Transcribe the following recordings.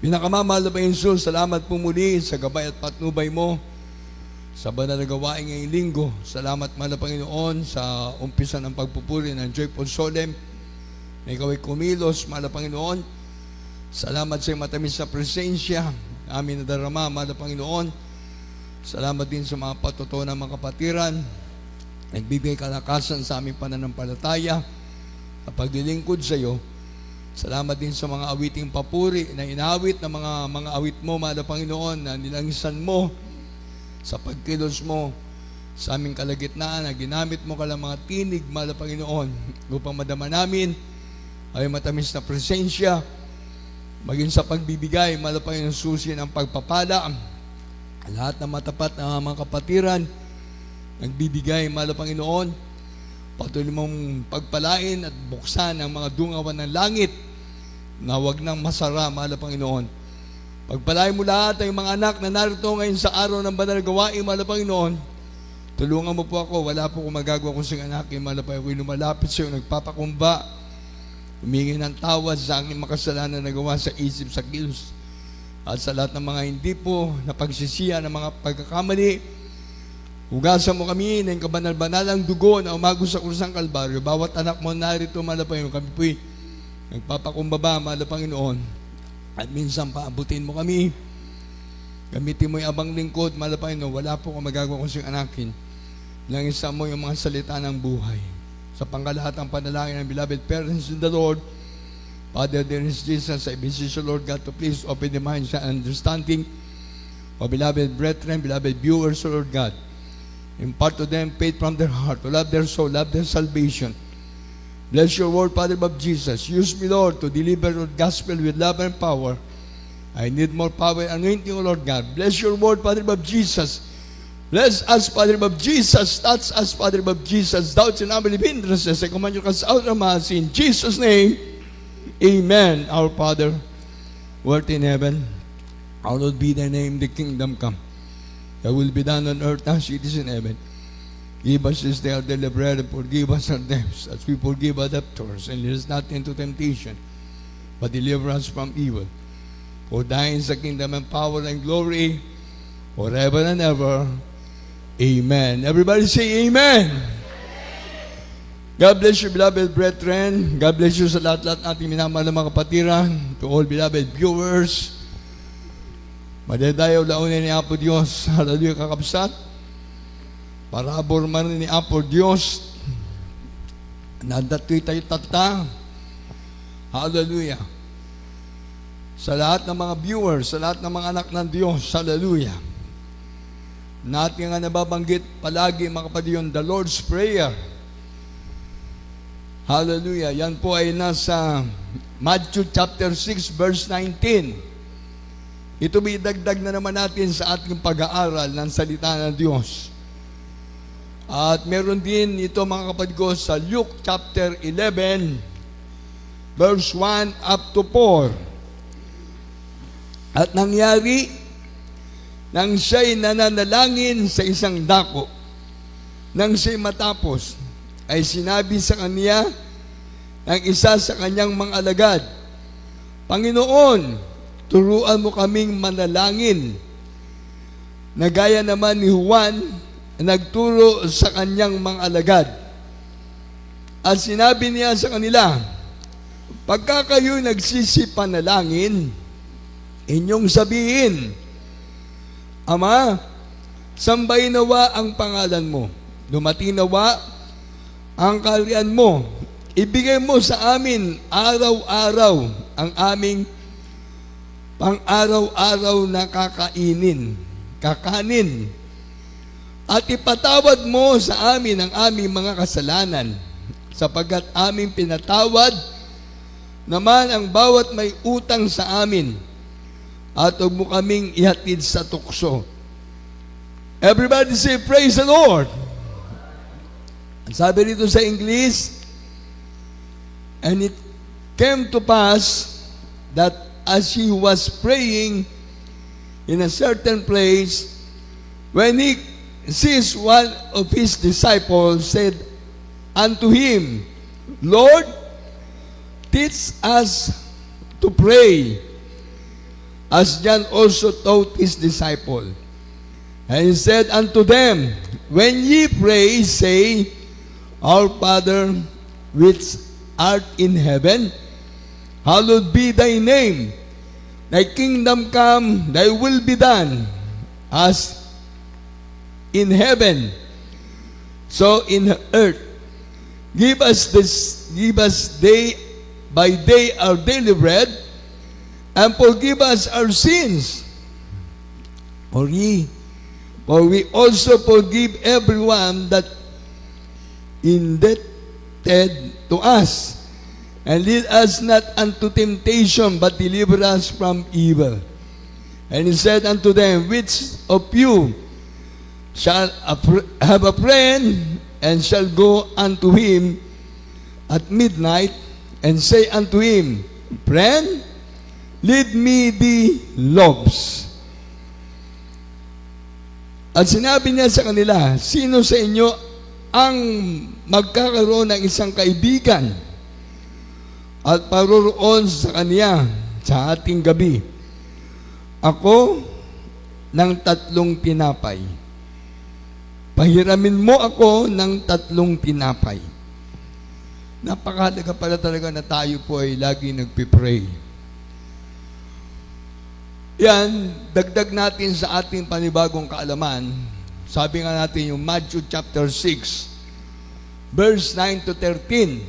Pinakamamahal na Panginoon, salamat po muli sa gabay at patnubay mo sa banal na gawain ngayong linggo. Salamat, mahal na Panginoon, sa umpisa ng pagpupuri ng Joyful Solemn na ikaw ay kumilos, mahal na Panginoon. Salamat sa iyong matamis na presensya amin na darama, mahal na Panginoon. Salamat din sa mga patutuo ng mga kapatiran, nagbibigay kalakasan sa aming pananampalataya sa paglilingkod sa iyo. Salamat din sa mga awiting papuri na inawit ng mga awit mo, mahal na Panginoon, na nilangisan mo sa pagkilos mo sa aming kalagitnaan, na ginamit mo ka lang mga tinig, mahal na Panginoon, upang madama namin ay matamis na presensya, maging sa pagbibigay, mahal na Panginoon, susi ng pagpapala. Lahat ng matapat na mga kapatiran, nagbibigay, mahal na Panginoon, patuloy mong pagpalain at buksan ang mga dungawan ng langit na huwag nang masara, mahal na Panginoon. Pagpalain mo lahat ng mga anak na narito ngayon sa araw ng banal na gawain, mahal na Panginoon. Tulungan mo po ako, wala po akong magagawa kung siyang anak, mahal na Panginoon. Ako'y lumalapit sa iyo, nagpapakumba, humingi ng tawad sa aking makasalanan na gawa sa isip, sa kilos, at sa lahat ng mga hindi po napagsisiya ng mga pagkakamali. Hugasan mo kami ng kabanal-banalang dugo na umagos sa krusang Kalbaryo. Bawat anak mo narito, mahal na Panginoon, kami po'y nagpapakumbaba, mahal na Panginoon. At minsan paabutin mo kami. Gamitin mo yung abang lingkod, mahal na Panginoon. Wala po kung magagawa kung siyang anakin. Langisan mo yung mga salita ng buhay. Sa pangkalahatang panalangin ng beloved parents in the Lord, Father, there is Jesus, I beseech you, Lord God, to please open the minds and understanding of beloved brethren, beloved viewers, Lord God. Impart to them faith from their heart, to love their soul, love their salvation. Bless your word, Father of Jesus. Use me, Lord, to deliver your gospel with love and power. I need more power and anointing, O Lord God. Bless your word, Father of Jesus. Bless us, Father of Jesus. Touch us, Father of Jesus. Doubts and unbelief hindrances, I command you cast out of us in Jesus' name. Amen. Our Father, who art in heaven, hallowed be thy name, the kingdom come. Thy will be done on earth as it is in heaven. Give us this day our daily bread, and forgive us our debts, as we forgive our debtors. And lead us not into temptation, but deliver us from evil. For thine is the kingdom and power and glory, forever and ever. Amen. Everybody say Amen. God bless you, beloved brethren. God bless you sa lahat-lahat nating minamahal na mga kapatiran. To all beloved viewers, madadayaw launin ni Apo Diyos. Hallelujah, kakabsat. Parabor man ni Apo Diyos. Nadatoy tayo tata. Hallelujah. Sa lahat ng mga viewers, sa lahat ng mga anak ng Diyos. Hallelujah. Natin nga nababanggit palagi, mga kapatid, the Lord's Prayer. Hallelujah. Yan po ay nasa Matthew chapter 6 verse 19. Ito may dagdag na naman natin sa ating pag-aaral ng salita ng Diyos. At meron din ito, mga kapatid ko, sa Luke chapter 11 verse 1 up to 4. At nangyari nang siya'y nananalangin sa isang dako, nang siya'y matapos, ay sinabi sa kanya ng isa sa kanyang mga alagad, Panginoon, turuan mo kaming manalangin, na gaya naman ni Juan na nagturo sa kanyang mga alagad. At sinabi niya sa kanila, pagka kayo nagsisipanalangin, inyong sabihin, Ama, sambahin nawa ang pangalan mo, dumating nawa ang kaharian mo, ibigay mo sa amin araw-araw ang aming pang-araw-araw na kakanin, at ipatawad mo sa amin ang aming mga kasalanan, sapagkat aming pinatawad naman ang bawat may utang sa amin, at huwag mo kaming ihatid sa tukso. Everybody say, praise the Lord. Ang sabi rito sa English, and it came to pass that as he was praying in a certain place, when he sees one of his disciples said unto him, Lord, teach us to pray, as John also taught his disciple. And he said unto them, when ye pray, say, Our Father, which art in heaven, hallowed be thy name. Thy kingdom come, thy will be done, as in heaven, so in earth. Give us day by day our daily bread, and forgive us our sins. For we also forgive everyone that indebted to us. And lead us not unto temptation, but deliver us from evil. And he said unto them, which of you shall have a friend, and shall go unto him at midnight, and say unto him, Friend, lead me the loaves. At sinabi niya sa kanila, sino sa inyo ang magkakaroon ng isang kaibigan at paroroon sa kanya sa ating gabi? Ako ng 3 tinapay. Pahiramin mo ako ng 3 tinapay. Napakahalaga pala talaga na tayo po ay lagi nagpipray. Yan, dagdag natin sa ating panibagong kaalaman. Sabi nga natin yung Matthew chapter 6, verse 9 to 13.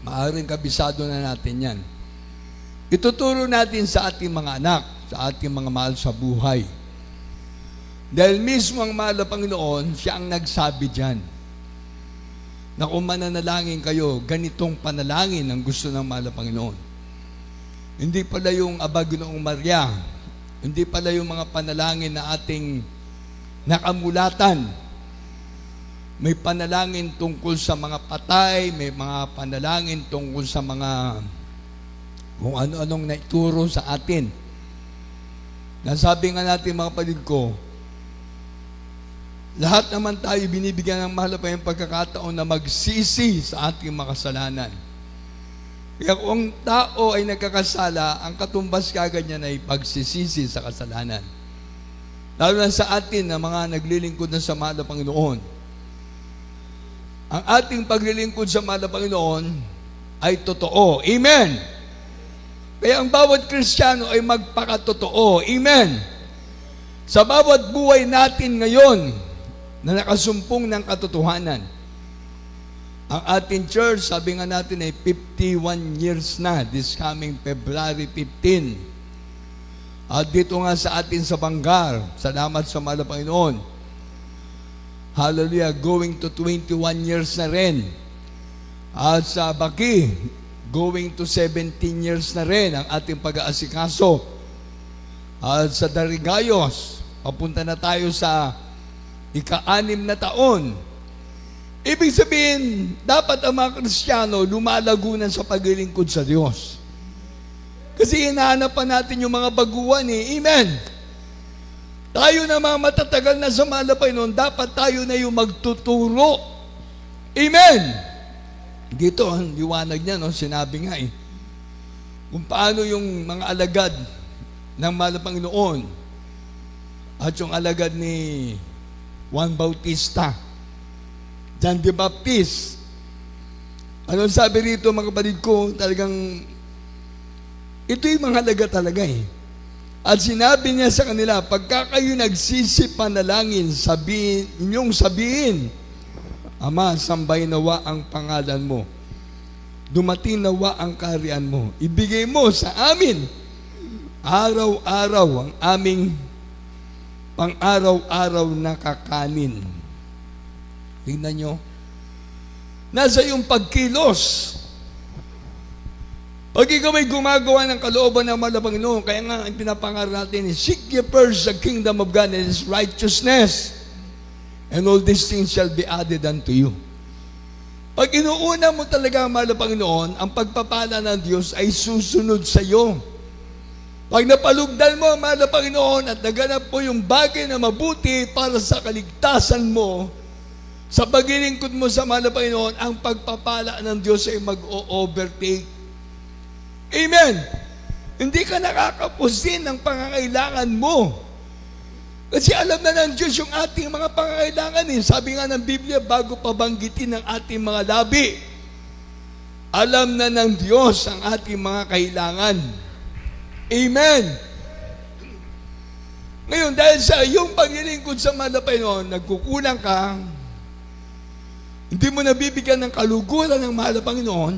Maaaring kabisado na natin yan. Ituturo natin sa ating mga anak, sa ating mga mahal sa buhay. Dahil mismo ang mahal na Panginoon, siya ang nagsabi dyan, na kung mananalangin kayo, ganitong panalangin ang gusto ng mahal na Panginoon. Hindi pala yung Aba Ginoong Maria, hindi pala yung mga panalangin na ating nakamulatan. May panalangin tungkol sa mga patay, may mga panalangin tungkol sa mga kung ano-anong naituro sa atin. Nasabi nga natin mga kapatid ko, lahat naman tayo binibigyan ng mahal pa yung pagkakataon na magsisi sa ating mga kasalanan. Kaya kung tao ay nagkakasala, ang katumbas kagad niya ay pagsisisi sa kasalanan. Lalo na sa atin na mga naglilingkod na sa mahal na Panginoon. Ang ating paglilingkod sa mahal na Panginoon ay totoo. Amen! Kaya ang bawat Kristiyano ay magpakatotoo. Amen! Sa bawat buhay natin ngayon na nakasumpong ng katotohanan, ang ating church, sabi nga natin ay 51 years na, this coming February 15. At dito nga sa atin sa Bangar, salamat sa mahal na Panginoon, hallelujah, going to 21 years na rin. At sa Baki, going to 17 years na rin ang ating pag-aasikaso. At sa Darigayos, papunta na tayo sa ika-6 na taon. Ibig sabihin, dapat ang mga Kristiyano lumalago na sa paglilingkod sa Diyos. Kasi hinahanap pa natin yung mga baguhan eh. Amen! Tayo na mga matatagal na sa mahal na Panginoon, dapat tayo na yung magtuturo. Amen! Dito, ang liwanag niya, no? Sinabi nga kung paano yung mga alagad ng mahal na Panginoon at yung alagad ni Juan Bautista, John the Baptist. Ano sabi rito mga kapatid ko, talagang ito yung mga alagad talaga At sinabi niya sa kanila, pagka kayo nagsisipanalangin, inyong sabihin, Ama, sambay nawa ang pangalan mo. Dumating nawa ang kaharian mo. Ibigay mo sa amin araw-araw ang aming pang-araw-araw na kakanin. Tingnan nyo. Nasa yung pagkilos. Pag ikaw ay gumagawa ng kalooban ng mahal na Panginoon, kaya nga ang pinapangaral natin is, seek ye first the kingdom of God and His righteousness, and all these things shall be added unto you. Pag inuuna mo talaga ang mahal na Panginoon, ang pagpapala ng Diyos ay susunod sa iyo. Pag napalugdan mo ang mahal na Panginoon at naganap po yung bagay na mabuti para sa kaligtasan mo, sa paglilingkod mo sa mahal na Panginoon, ang pagpapala ng Diyos ay mag-o-overtake. Amen! Hindi ka nakakapusin ng pangangailangan mo. Kasi alam na ng Diyos yung ating mga pangangailangan. Sabi nga ng Biblia, bago pabanggitin ng ating mga labi, alam na ng Diyos ang ating mga kailangan. Amen. Ngayon, dahil sa iyong paglilingkod sa mahal na Panginoon, nagkukulang ka, hindi mo nabibigyan ng kaluguran ng mahal na Panginoon,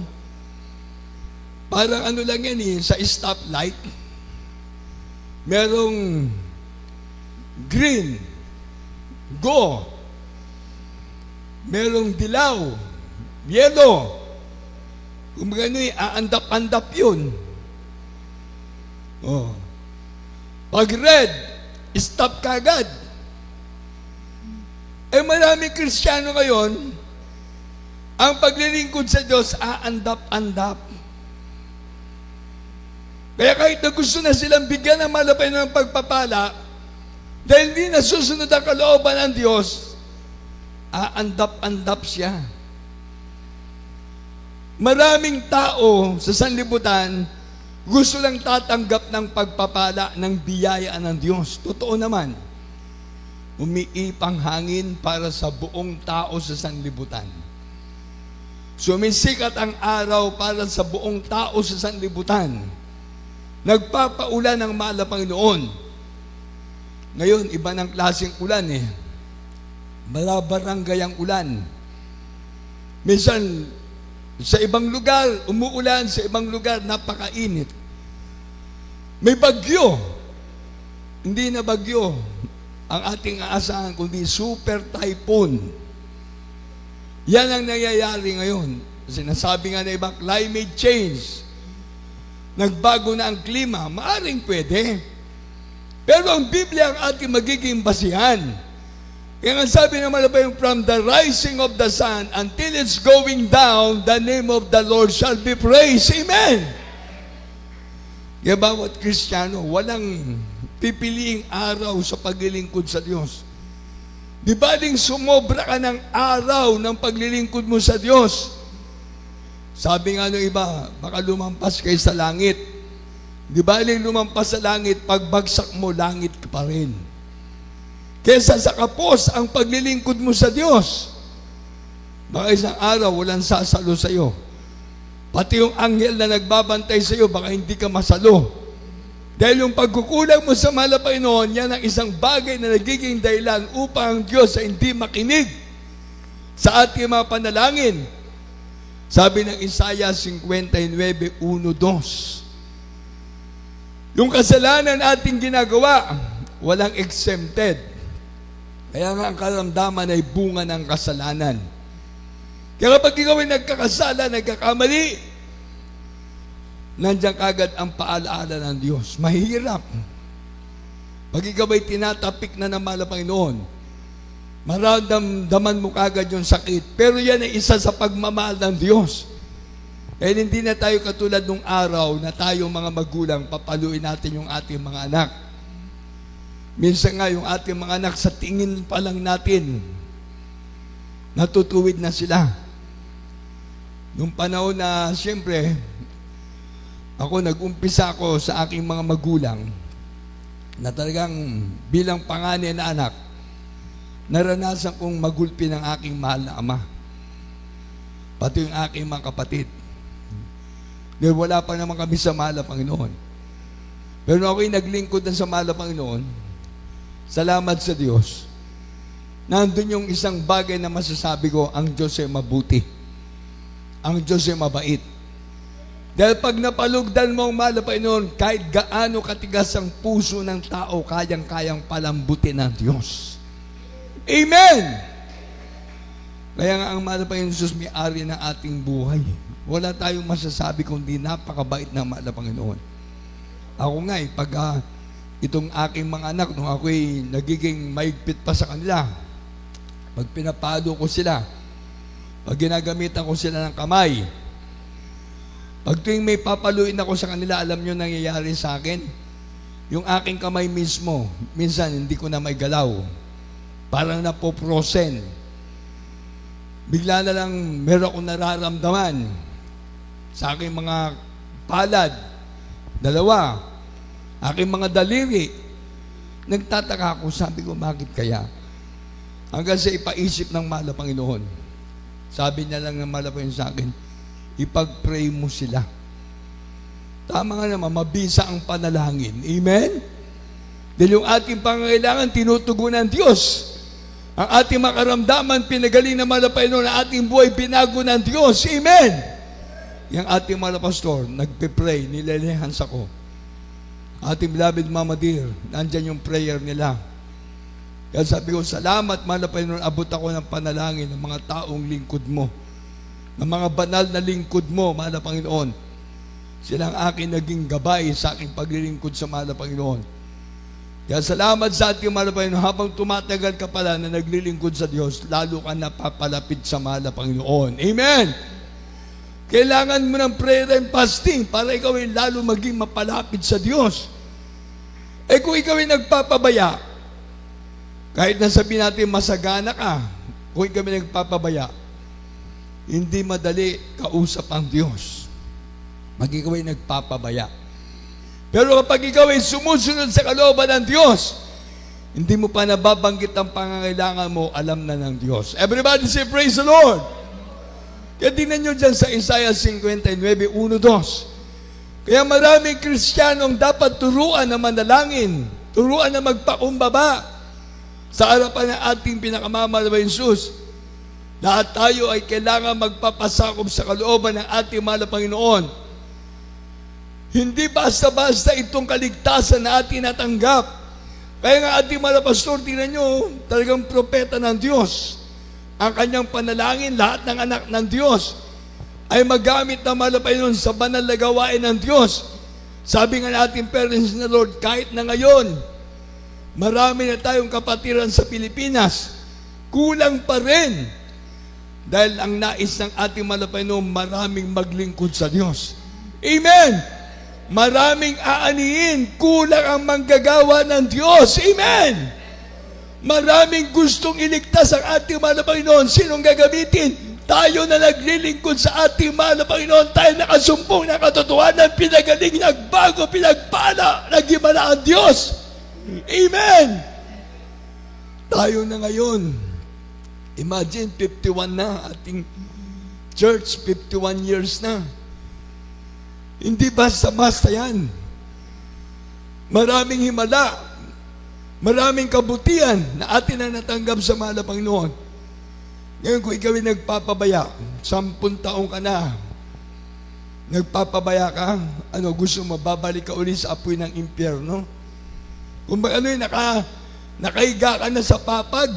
parang ano lang yan sa stoplight, merong green, go. Merong dilaw, yellow. Kung gano'y aandap-andap yun. Oh. Pag red, stop ka agad. Maraming Kristiyano ngayon, ang paglilingkod sa Diyos, aandap-andap. Kaya kahit na gusto na silang bigyan ng malapay ng pagpapala, dahil hindi nasusunod ang kalooban ng Diyos, aandap-andap siya. Maraming tao sa sanlibutan gusto lang tatanggap ng pagpapala ng biyaya ng Diyos. Totoo naman, umiipang hangin para sa buong tao sa sanlibutan. Sumisikat ang araw para sa buong tao sa sanlibutan. Nagpapaulan ng mahal na Panginoon. Ngayon, iba ng klaseng ulan Balabarangay ang ulan. Minsan, sa ibang lugar, umuulan, sa ibang lugar, napakainit. May bagyo. Hindi na bagyo ang ating aasahan, kundi super typhoon. Yan ang nangyayari ngayon. Sinasabi nga na ibang climate change. Nagbago na ang klima. Maaring pwede. Pero ang Biblia ang ating magiging basihan. Kaya nga sabi naman na ba yung from the rising of the sun until it's going down, the name of the Lord shall be praised. Amen! Kaya bawat Kristiyano, walang pipiliing araw sa paglilingkod sa Diyos. Di ba ding sumobra ka ng araw ng paglilingkod mo sa Diyos? Sabi nga ng iba, baka lumampas kayo sa langit. Di ba lumampas sa langit, pagbagsak mo, langit ka pa rin. Kesa sa kapos ang paglilingkod mo sa Diyos. Baka isang araw, walang sasalo sa iyo. Pati yung anghel na nagbabantay sa iyo, baka hindi ka masalo. Dahil yung pagkukulang mo sa mahal na Panginoon, yan ang isang bagay na nagiging dahilan upang ang Diyos ay hindi makinig sa ating mga panalangin. Sabi ng Isaiah 59:1-2, yung kasalanan ating ginagawa, walang exempted. Kaya nga ang karamdaman ay bunga ng kasalanan. Kaya kapag ikaw ay nagkakasala, nagkakamali, nandiyan kagad ang paalaala ng Diyos. Mahirap. Pag ikaw ay tinatapik na ng mahal na Panginoon, maramdaman mo kagad yung sakit. Pero yan ay isa sa pagmamahal ng Diyos. Kaya hindi na tayo katulad nung araw na tayong mga magulang, papaluin natin yung ating mga anak. Minsan nga yung ating mga anak sa tingin pa lang natin, natutuwid na sila. Nung panahon na siyempre, nag-umpisa ako sa aking mga magulang na talagang bilang panganay na anak, naranasan kong magulpi ng aking mahal na ama. Pati yung aking mga kapatid. Dahil wala pa naman kami sa mahal na Panginoon. Pero ako'y naglingkod na sa mahal na Panginoon. Salamat sa Diyos. Nandun yung isang bagay na masasabi ko, ang Diyos ay mabuti. Ang Diyos ay mabait. Dahil pag napalugdan mo ang mahal na Panginoon, kahit gaano katigas ang puso ng tao, kayang-kayang palambutin ng Diyos. Amen! Kaya nga ang mahal na Panginoon Jesus may-ari ng ating buhay. Wala tayong masasabi kundi napakabait ng mahal na Panginoon. Ako nga pag itong aking mga anak, nung ako'y nagiging maigpit pa sa kanila, pag pinapalo ko sila, pag ginagamitan ko sila ng kamay, pag tuwing may papaluin ako sa kanila, alam nyo nangyayari sa akin? Yung aking kamay mismo, minsan hindi ko na may galaw. Parang napoprosen. Bigla na lang meron akong nararamdaman sa aking mga palad Dalawa, aking mga daliri. Nagtataka ako, sabi ko, bakit kaya? Hanggang sa ipaisip ng mahal na Panginoon. Sabi niya lang ng mahal na Panginoon sa akin, ipag-pray mo sila. Tama nga naman, mabisa ang panalangin. Amen? Dahil yung ating pangangailangan, tinutugunan ng Diyos. Ang ating makaramdaman, pinagaling ng mahal na Panginoon, ang ating buhay, binago ng Diyos. Amen? Yung ating mahal na pastor, nagpe-pray, nililihans ako. Ating beloved Mama Dear, nandyan yung prayer nila. Kaya sabi ko, salamat mahal na Panginoon, abot ako ng panalangin ng mga taong lingkod mo. Ng mga banal na lingkod mo, mahal na Panginoon. Sila ang aking naging gabay sa aking paglilingkod sa mahal na Panginoon. Kaya salamat sa ating mahal na Panginoon, habang tumatagal ka pala na naglilingkod sa Diyos, lalo ka napapalapit sa mahal na Panginoon. Amen! Kailangan mo ng prayer and fasting para ikaw ay lalo maging mapalapit sa Diyos. Eh kung ikaw ay nagpapabaya, kahit na sabihin natin masagana ka, kung ikaw ay nagpapabaya, hindi madali kausap ang Diyos. Pag ikaw ay nagpapabaya. Pero kapag ikaw ay sumusunod sa kalooban ng Diyos, hindi mo pa nababanggit ang pangangailangan mo, alam na ng Diyos. Everybody say, praise the Lord! Kaya tingnan nyo dyan sa Isaiah 59:1-2. Kaya maraming Kristiyanong dapat turuan na manalangin, turuan na magpakumbaba sa harapan ng ating pinakamamahal na Jesus. Lahat tayo ay kailangan magpapasakop sa kalooban ng ating mahal na Panginoon. Hindi basta-basta itong kaligtasan na ating natanggap. Kaya nga ating mahal na pastor, tingnan nyo, talagang propeta ng Diyos. Ang kanyang panalangin, lahat ng anak ng Diyos ay magamit na mahal na Panginoon sa banal na gawain ng Diyos. Sabi nga natin, parents na Lord, kahit na ngayon, marami na tayong kapatiran sa Pilipinas, kulang pa rin. Dahil ang nais ng ating mahal na Panginoon, maraming maglingkod sa Diyos. Amen! Maraming aanihin, kulang ang manggagawa ng Diyos. Amen! Maraming gustong iligtas ang ating mahal na Panginoon. Sinong gagamitin? Tayo na naglilingkod sa ating mahal na Panginoon. Tayo nakasumpong ng katotohanan, pinagaling, nagbago, pinagpala, nagimala ang Diyos. Amen! Tayo na ngayon. Imagine, 51 na ating church, 51 years na. Hindi basta-basta yan. Maraming himala, maraming kabutihan na atin na natanggap sa mahal na Panginoon. Ngayon, kung ikaw ay nagpapabaya, 10 taong ka na, nagpapabaya ka, gusto mo, babalik ka ulit sa apoy ng impyerno? Kung ba nakahiga ka na sa papag,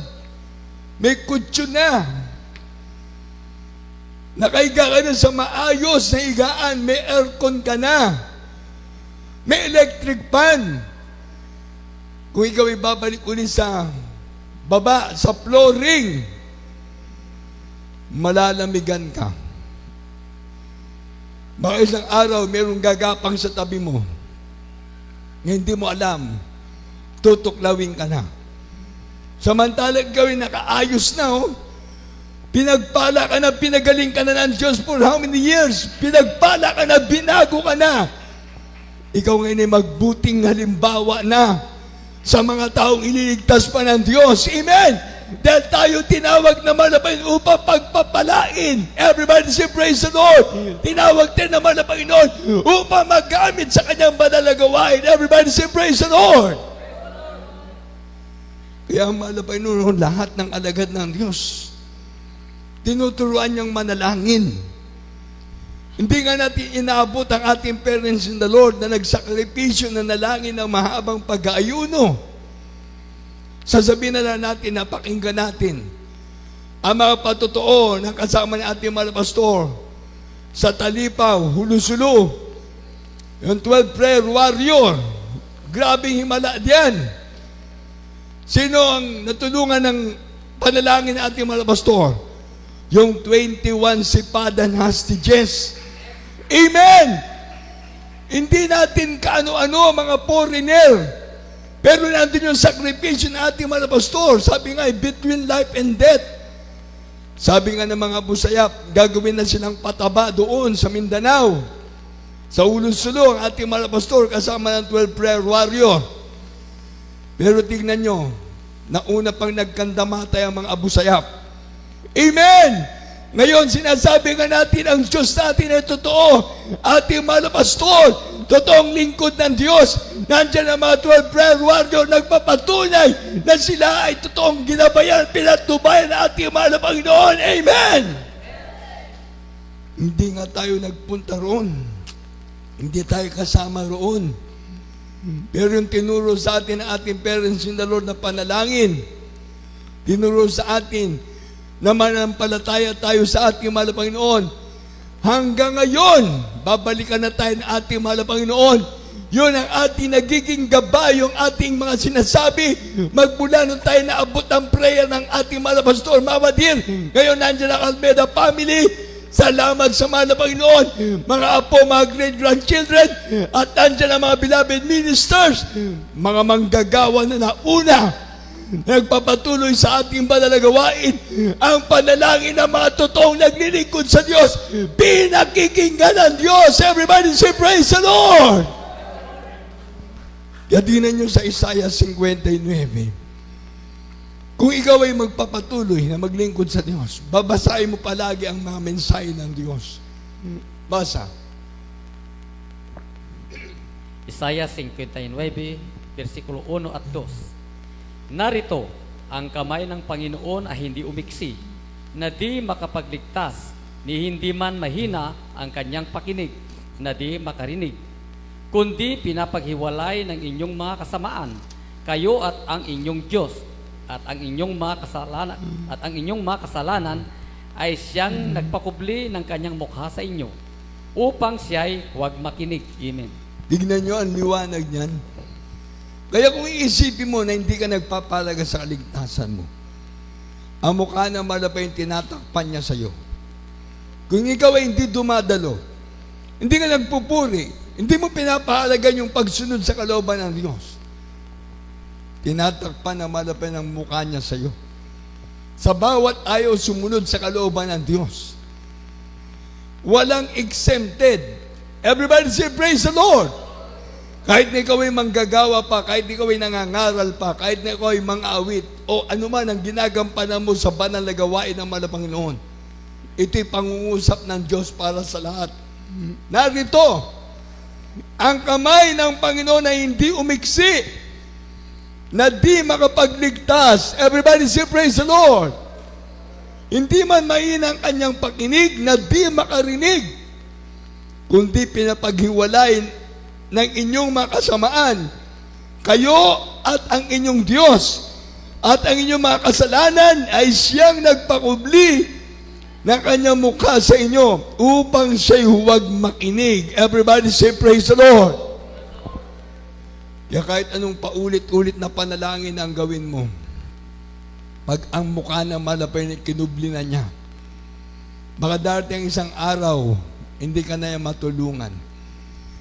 may kutso na. Nakahiga ka na sa maayos na higaan, may aircon ka na. May electric fan. Kung ikaw ay babalik ulit sa baba, sa flooring, malalamigan ka. Baka isang araw, mayroong gagapang sa tabi mo. Ngayon, hindi mo alam, tutuklawin ka na. Samantalang gawin, nakaayos na, pinagpala ka na, pinagaling ka na ng Diyos for how many years? Pinagpala ka na, binago ka na. Ikaw ngayon ay magbuting halimbawa na sa mga taong ililigtas pa ng Diyos. Amen! Dahil tayo tinawag naman na Panginoon upang pagpapalain. Everybody say, praise the Lord! Tinawag din naman na Panginoon upang magamit sa kanyang banal na gawain. Everybody say, praise the Lord! Kaya mahal na Panginoon, lahat ng alagad ng Diyos, tinuturuan niyang manalangin. Hindi nga natin inaabot ang ating parents in the Lord na nagsakripisyo na nalangin ng mahabang pag-aayuno. Sasabihin na lang natin, napakinggan natin ang mga patotoo ng kasama ng ating mga pastor sa Talipaw, Hulusulo, yung 12 prayer warrior. Grabing himala diyan. Sino ang natulungan ng panalangin ng ating mga pastor? Yung 21 sipadan hostages. Amen! Hindi natin kaano-ano mga foreigner. Pero nandun yung sakripisyo ng ating mga pastor. Sabi nga, between life and death. Sabi nga ng mga busayap, gagawin na silang pataba doon sa Mindanao. Sa ulo-sulo ang ating mga pastor kasama ng 12 prayer warrior. Pero tignan nyo, nauna pang nagkandamatay ang mga Abu Sayyaf. Amen! Ngayon, sinasabi nga natin, ang Diyos natin ay totoo. Ating mga pastor, totoong lingkod ng Diyos. Nandiyan ang mga 12 prayer warrior, nagpapatunay na sila ay totoong ginabayan, pinatubayan ng ating mga Panginoon. Amen! Hindi nga tayo nagpunta roon. Hindi tayo kasama roon. Pero yung tinuro sa atin ng ating parents in the Lord na panalangin, tinuro sa atin na manampalataya tayo sa ating mahal na Panginoon. Hanggang ngayon, babalikan na tayo ng ating mahal na Panginoon. Yun ang ating nagiging gabay, yung ating mga sinasabi. Magmula nung tayo naabot ang prayer ng ating mahal na Pastor Mama Dear. Ngayon nandiyan ang Almeida family. Salamat sa mahal na Panginoon, mga apo, mga great-grandchildren, at nandiyan ang mga beloved ministers, mga manggagawa na nauna, nagpapatuloy sa ating banal na gawain, ang panalangin ng mga totoong naglilingkod sa Diyos, pinakikinggan ng Diyos. Everybody say, praise the Lord! Kaya tingnan nyo sa Isaiah 59. Kung ikaw ay magpapatuloy na maglingkod sa Diyos, babasahin mo palagi ang mga mensahe ng Diyos. Basa. Isaiah 59, versikulo 1 at 2. Narito, ang kamay ng Panginoon ay hindi umiksi, na di makapagligtas, ni hindi man mahina ang kanyang pakinig, na di makarinig, kundi pinapaghiwalay ng inyong mga kasamaan, kayo at ang inyong Diyos, at ang inyong mga kasalanan ay siyang nagpakubli ng kanyang mukha sa inyo upang siya'y huwag makinig. Amen. Tignan nyo ang liwanag niyan. Kaya kung iisipin mo na hindi ka nagpapalaga sa kaligtasan mo, ang mukha ng malapay tinatakpan niya sa iyo. Kung ikaw ay hindi dumadalo, hindi ka nagpupuri, hindi mo pinapahalagan yung pagsunod sa kalooban ng Diyos, tinatakpan na malapay ng mukha niya sa iyo. Sa bawat ayaw sumunod sa kalooban ng Diyos, walang exempted. Everybody say, praise the Lord! Kahit na ikaw ay manggagawa pa, kahit na ikaw ay nangangaral pa, kahit na ikaw ay mang-awit, o anuman ang ginagampanan mo sa banal na gawain ng mga Panginoon, ito'y pangungusap ng Diyos para sa lahat. Narito, ang kamay ng Panginoon ay hindi umiksi, na di makapagligtas. Everybody say, praise the Lord! Hindi man mahina ang kanyang pakinig, na di makarinig, kundi pinapaghiwalay ng inyong mga kasamaan, kayo at ang inyong Diyos, at ang inyong mga kasalanan ay siyang nagpakubli ng kanyang mukha sa inyo upang siya'y huwag makinig. Everybody say, praise the Lord! Kaya kahit anong paulit-ulit na panalangin ang gawin mo, pag ang mukha ng malapay na kinubli na niya, baka darating isang araw, hindi ka na yung matulungan.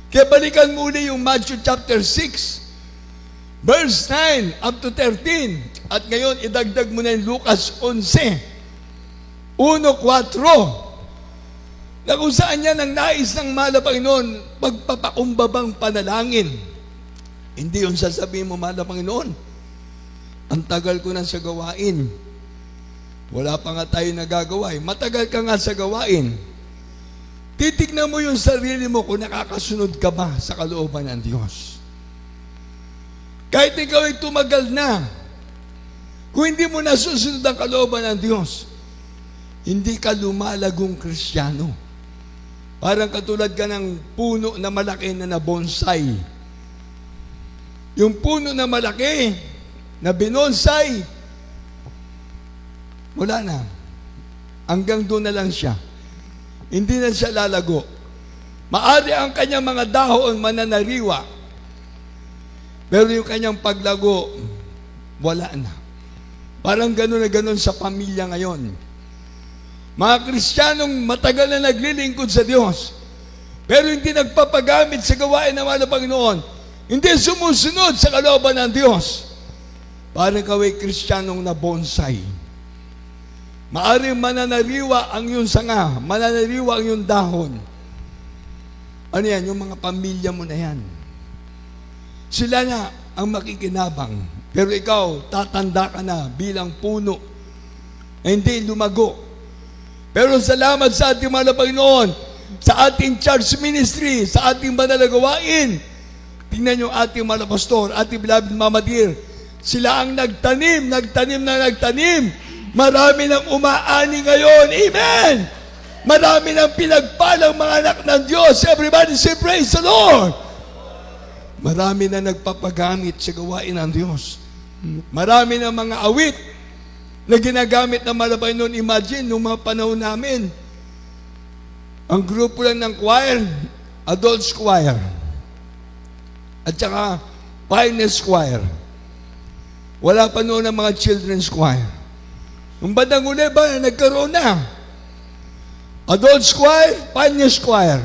Kaya balikan mo uli yung Matthew chapter 6, verse 9 up to 13. At ngayon, idagdag mo na yung Lucas 11, 1:4, na kung saan yan ang nais ng mahal na Panginoon, pagpapakumbabang panalangin. Hindi yung sasabihin mo, mahal na Panginoon, ang tagal ko na sa gawain. Wala pa nga tayo nagagawa. Matagal ka nga sa gawain. Titignan mo yung sarili mo kung nakakasunod ka ba sa kalooban ng Diyos. Kahit ikaw ay tumagal na, kung hindi mo nasusunod ang kalooban ng Diyos, hindi ka lumalagong Kristiyano. Parang katulad ka ng puno na malaki na nabonsai. Yung puno na malaki, na binonsai, wala na. Hanggang doon na lang siya. Hindi na siya lalago. Maari ang kanyang mga dahon mananariwa, pero yung kanyang paglago, wala na. Parang gano'n na gano'n sa pamilya ngayon. Mga Kristiyanong matagal na naglilingkod sa Diyos, pero hindi nagpapagamit sa gawain ng mga Panginoon, hindi sumusunod sa kalooban ng Diyos, parang kaway Kristiyanong na bonsai. Maaring mananariwa ang iyong sanga, mananariwa ang iyong dahon, Ano yan? Yung mga pamilya mo na yan. Sila na ang makikinabang. Pero ikaw, tatanda ka na bilang puno. Hindi lumago. Pero salamat sa ating mga Panginoon, sa ating church ministry, sa ating banal na gawain. Tingnan yung ating mga pastor, ating beloved Mama Dear. Sila ang nagtanim. Marami nang umaani ngayon. Amen! Marami nang pinagpalang mga anak ng Diyos. Everybody say, praise the Lord! Marami na nagpapagamit sa gawain ng Diyos. Marami na mga awit na ginagamit ng malabay noon. Imagine, nung mga panahon namin, ang grupo lang ng choir, adults choir, at saka pioneers choir. Wala pa noon ang mga children's choir. Nung bandang uli ba, nagkaroon na. Adults choir, pioneers choir.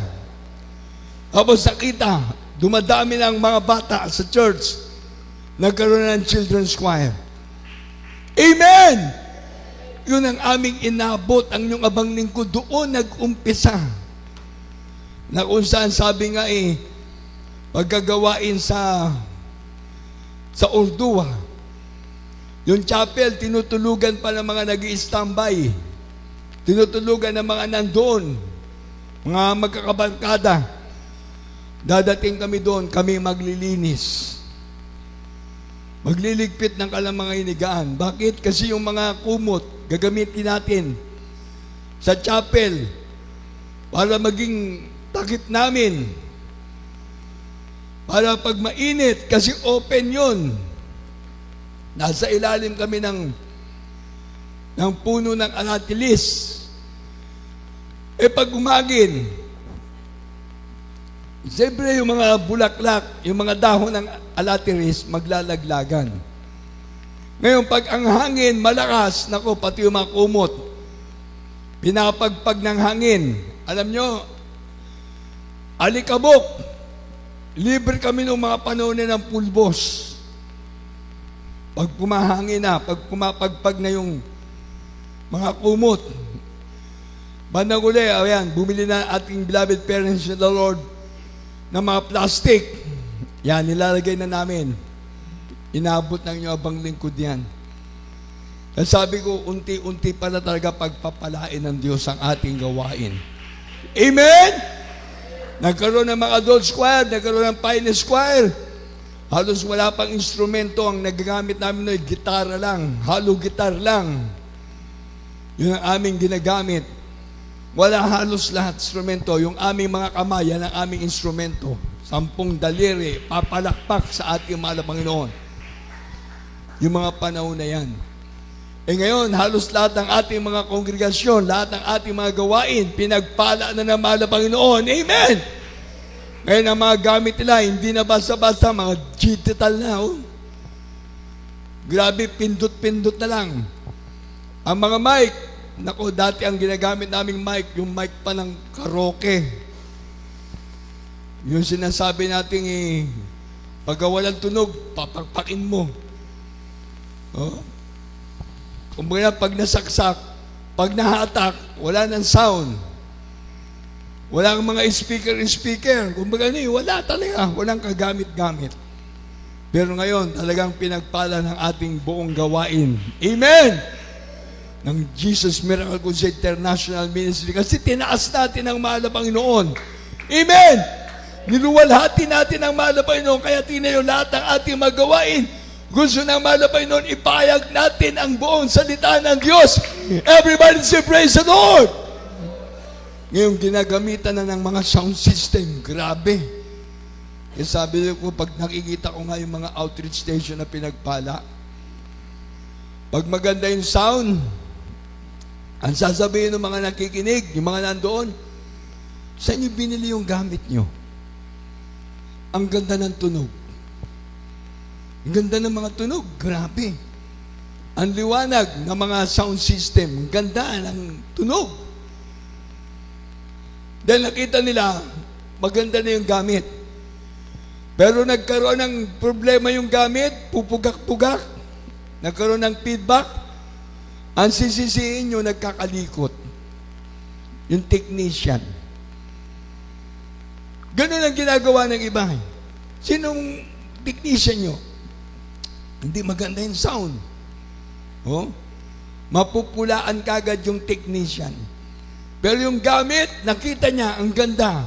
Tapos nakita, dumadami ng mga bata sa church, nagkaroon na ng children's choir. Amen! Yun ang aming inabot, ang inyong abang lingkod, doon nag-umpisa. Na kung saan sabi nga pagkagawain sa Ordua, yung chapel, tinutulugan pa ng mga nag-i-standby. Tinutulugan ng mga nandoon, mga magkakabangkada. Dadating kami doon, kami maglilinis. Magliligpit ng mga inigaan. Bakit? Kasi yung mga kumot, gagamitin natin sa chapel para maging takip namin. Para pag mainit, kasi open yun. Nasa ilalim kami ng puno ng aratilis. Pag umagin, siyempre yung mga bulaklak, yung mga dahon ng alatiris, maglalaglagan. Ngayon, pag ang hangin malakas, nako, pati yung mga kumot, pinapagpag ng hangin. Alam nyo, alikabok, libre kami ng mga panahon ng pulbos. Pag pumahangin na, pag pumapagpag na yung mga kumot, bandang uli, ayan, bumili na ating beloved parents in the Lord ng mga plastic. Yan, nilalagay na namin. Inabot ng inyo abang lingkod yan. Kaya sabi ko, unti-unti pa na talaga pagpapalain ng Diyos ang ating gawain. Amen? Nagkaroon ng mga adult choir, nagkaroon ng pioneer choir. Halos wala pang instrumento. Ang nagagamit namin ay gitara lang, hollow guitar lang. Yun ang aming ginagamit. Wala halos lahat instrumento. Yung aming mga kamay, yan ang aming instrumento. 10 daliri, papalakpak sa ating mahal na Panginoon. Yung mga panahon na yan. Ngayon, halos lahat ng ating mga kongregasyon, lahat ng ating mga gawain, pinagpala na ng mahal na Panginoon. Amen! Ngayon, ang mga gamit nila, hindi na basta-basta, mga digital na. Grabe, pindot-pindot na lang. Ang mga mic, nako, dati ang ginagamit naming mic, yung mic pa ng karaoke. Yung sinasabi natin pagka walang tunog, papakpakin mo. Kumbaga, pag nasaksak, pag nahatak, wala ng sound. Wala ang mga speaker. Kumbaga, wala talaga. Walang kagamit-gamit. Pero ngayon, talagang pinagpala ng ating buong gawain. Amen! Ng Jesus Miracle Crusade International Ministry. Kasi tinaas natin ang mahal na Panginoon. Amen! Niluwalhati natin ang mahal na Panginoon. Kaya tinayo lahat ng ating magawain. Gusto ng mahal na Panginoon, ipahayag natin ang buong salita ng Diyos. Everybody say, praise the Lord! Ngayon, ginagamitan na ng mga sound system. Grabe. Kaya sabi ko, pag nakikita ko nga yung mga outreach station na pinagpala, pag maganda yung sound, ang sasabihin ng mga nakikinig, yung mga nandoon, saan nyo binili yung gamit nyo? Ang ganda ng tunog. Ang ganda ng mga tunog. Grabe. Ang liwanag ng mga sound system. Ang ganda ng tunog. Dahil nakita nila, maganda na yung gamit. Pero nagkaroon ng problema yung gamit, pupugak-pugak. Nagkaroon ng feedback. Ang sisisiin nyo, nagkakalikot. Yung technician. Ganun ang ginagawa ng iba. Sinong technician nyo? Hindi maganda yung sound. Oh? Mapupulaan kagad yung technician. Pero yung gamit, nakita niya, ang ganda.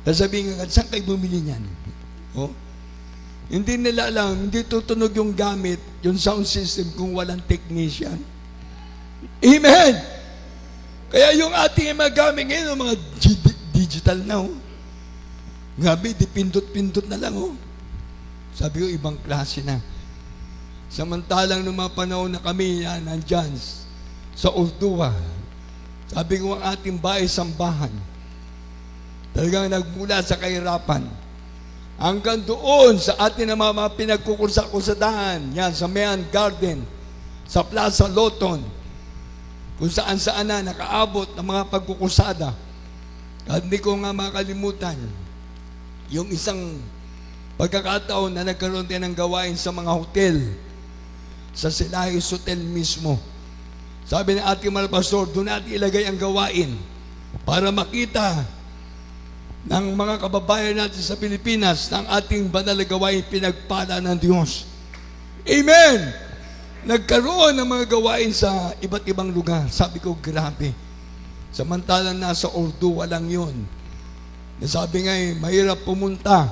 Sasabihin nga, saan kayo bumili niyan? Oh? Hindi nila alam, hindi tutunog yung gamit, yung sound system kung walang technician. Amen! Kaya yung ating mga gamit ngayon, yung mga digital na, oh. Grabe, dipindot-pindot na lang, oh. Sabi ko, ibang klase na. Samantalang nung mga panahon na kami, yan, nandyan, sa Ordua, sabi ko, ang ating bahay sambahan, talagang nagmula sa kahirapan, hanggang doon sa atin na mga pinagkukursa-kursadahan, yan, sa Mayan Garden, sa Plaza Loton, kung saan-saan na nakaabot ng mga pagkukursada. At hindi ko nga makalimutan, yung isang pagkakataon na nagkaroon din ng gawain sa mga hotel, sa Silahis Hotel mismo. Sabi ng ating mga pastor, doon natin ilagay ang gawain para makita ng mga kababayan natin sa Pilipinas ng ating banal na gawain pinagpala ng Diyos. Amen! Nagkaroon ng mga gawain sa iba't ibang lugar. Sabi ko, grabe. Samantalang nasa Ordua lang yun. Sabi nga, mahirap pumunta.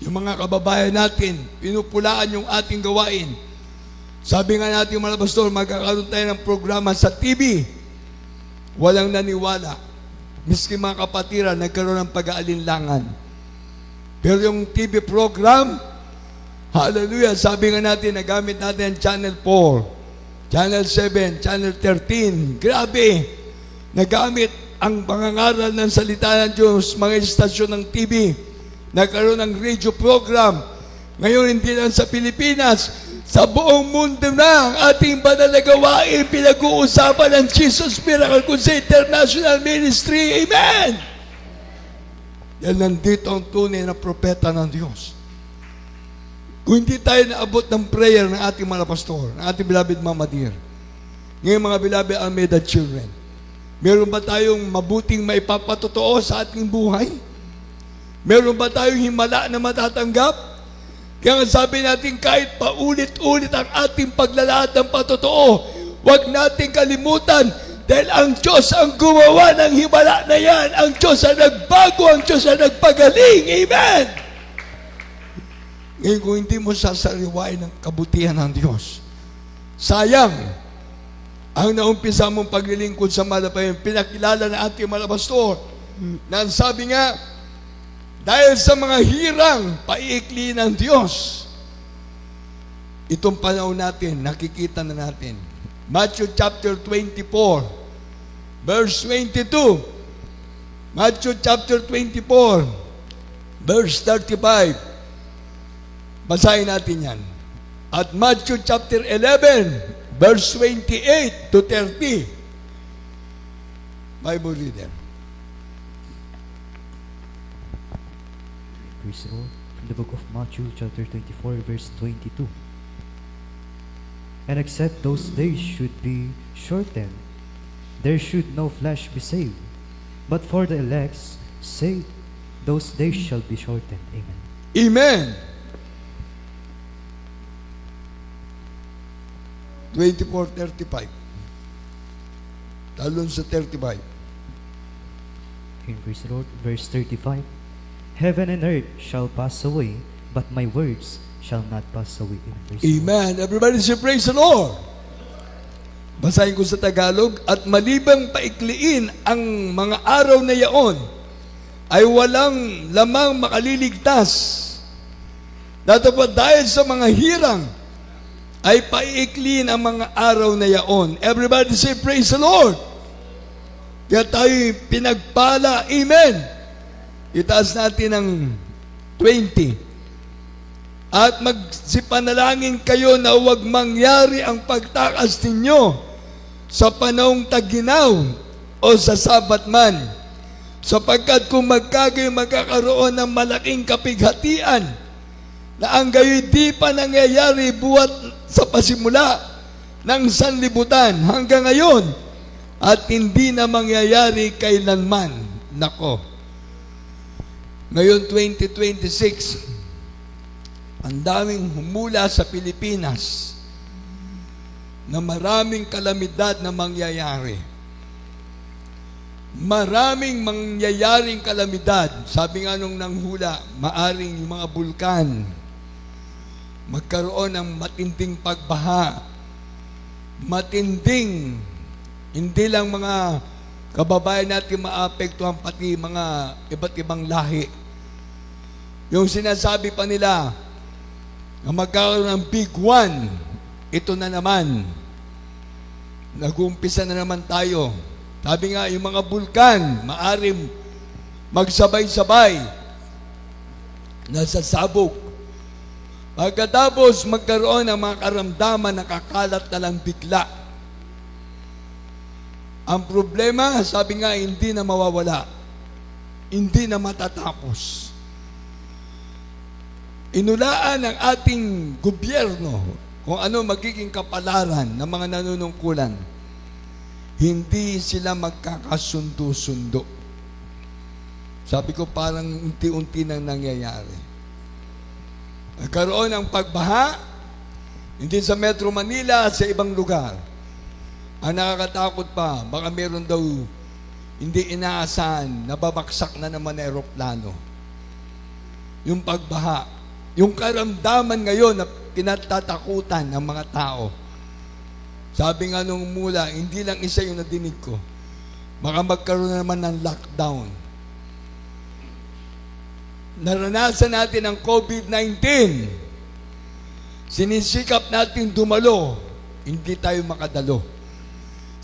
Yung mga kababayan natin, pinupulaan yung ating gawain. Sabi nga natin mga pastor, magkakaroon tayo ng programa sa TV. Walang naniwala. Miski mga kapatiran, nagkaroon ng pag-aalinlangan. Pero yung TV program, hallelujah, sabi nga natin, nagamit natin ang Channel 4, Channel 7, Channel 13. Grabe! Nagamit ang pangangaral ng salita ng Diyos, mga istasyon ng TV. Nagkaroon ng radio program. Ngayon, hindi lang sa Pilipinas, sa buong mundo na ang ating banal na gawain, pinag-uusapan ng Jesus Miracle Crusade International Ministry. Amen! Yan, nandito ang tunay na propeta ng Diyos. Kung hindi tayo naabot ng prayer ng ating mga pastor, ng ating beloved Mama Dear, ngayon mga beloved Almeida children, meron ba tayong mabuting maipapatotoo sa ating buhay? Meron ba tayong himala na matatanggap? Kaya nga sabi natin, kahit paulit-ulit ang ating paglalahad ng patotoo, huwag nating kalimutan dahil ang Diyos ang gumawa ng himala na yan. Ang Diyos ang nagbago, ang Diyos ang nagpagaling. Amen! Ngayon, kung hindi mo sasariwain ng kabutihan ng Diyos, sayang ang naumpisa mong paglilingkod sa malapayan. Pinakilala na ating mga pastor na sabi nga, dahil sa mga hirang paiikli ng Diyos, itong panahon natin, nakikita na natin. Matthew chapter 24, verse 22. Matthew chapter 24, verse 35. Basahin natin yan. At Matthew chapter 11, verse 28 to 30. Bible reader. Praise the Lord. From the book of Matthew chapter 24, verse 22. And except those days should be shortened, there should no flesh be saved. But for the elect's sake, those days shall be shortened. Amen. Amen. 24:35. Talon sa 35. In praise the Lord, verse 35. Heaven and earth shall pass away, but my words shall not pass away. In praise the Lord. Amen. Everybody say praise the Lord. Basahin ko sa Tagalog, at malibang paikliin ang mga araw na yaon, ay walang lamang makaliligtas. Datapot dahil sa mga hirang, ay paiikliin ang mga araw na yaon. Everybody say praise the Lord. Kaya tayo pinagpala. Amen. Itaas natin ng 20. At magsipanalangin kayo na huwag mangyari ang pagtakas ninyo sa panahong taginaw o sa sabat man. Sapagkat kung magkakaroon ng malaking kapighatian na ang gayoy di pa nangyayari buhat sa pasimula ng sanlibutan hanggang ngayon at hindi na mangyayari kailanman. Nako. Ngayon, 2026, ang daming humula sa Pilipinas na maraming kalamidad na mangyayari. Maraming mangyayaring kalamidad. Sabi nga nung nanghula, maaring yung mga bulkan magkaroon ng matinding pagbaha. Matinding, hindi lang mga kababayan natin maapektuhan, pati mga iba't ibang lahi. Yung sinasabi pa nila na magkaroon ng big one, ito na naman. Nag-uumpisa na naman tayo. Sabi nga, yung mga bulkan, maaring magsabay-sabay, nasasabog. Pagkatapos magkaroon ng mga karamdaman na kakalat na lang bigla. Ang problema, sabi nga, hindi na mawawala. Hindi na matatapos. Inulaan ng ating gobyerno kung ano magiging kapalaran ng mga nanunungkulan. Hindi sila magkakasundo-sundo. Sabi ko, parang unti-unti nang nangyayari. Nagkaroon ng pagbaha, hindi sa Metro Manila at sa ibang lugar. Ang nakakatakot pa, baka meron daw hindi inaasahan, nababaksak na naman na eroplano. Yung pagbaha, yung karamdaman ngayon na kinatatakutan ng mga tao. Sabi nga nung mula, hindi lang isa yung nadinig ko. Baka magkaroon na naman ng lockdown. Naranasan natin ang COVID-19. Sinisikap natin dumalo, hindi tayo makadalo.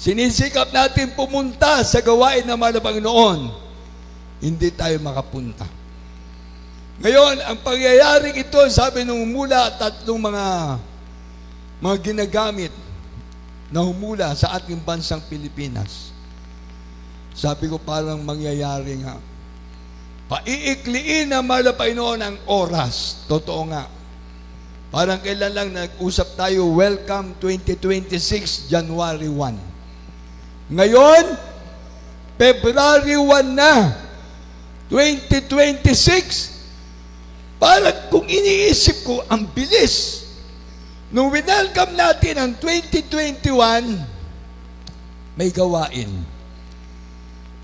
Sinisikap natin pumunta sa gawain ng mahal na Panginoon, hindi tayo makapunta. Ngayon, ang pangyayaring ito, sabi nung mula, tatlong mga ginagamit na humula sa ating bansang Pilipinas. Sabi ko, parang mangyayari nga. Paiikliin na mahal na Panginoon ang oras. Totoo nga. Parang kailan lang nag-usap tayo, welcome 2026, January 1. Ngayon, February 1 na, 2026. Parang kung iniisip ko, ang bilis. Nung winelcome natin ang 2021, may gawain.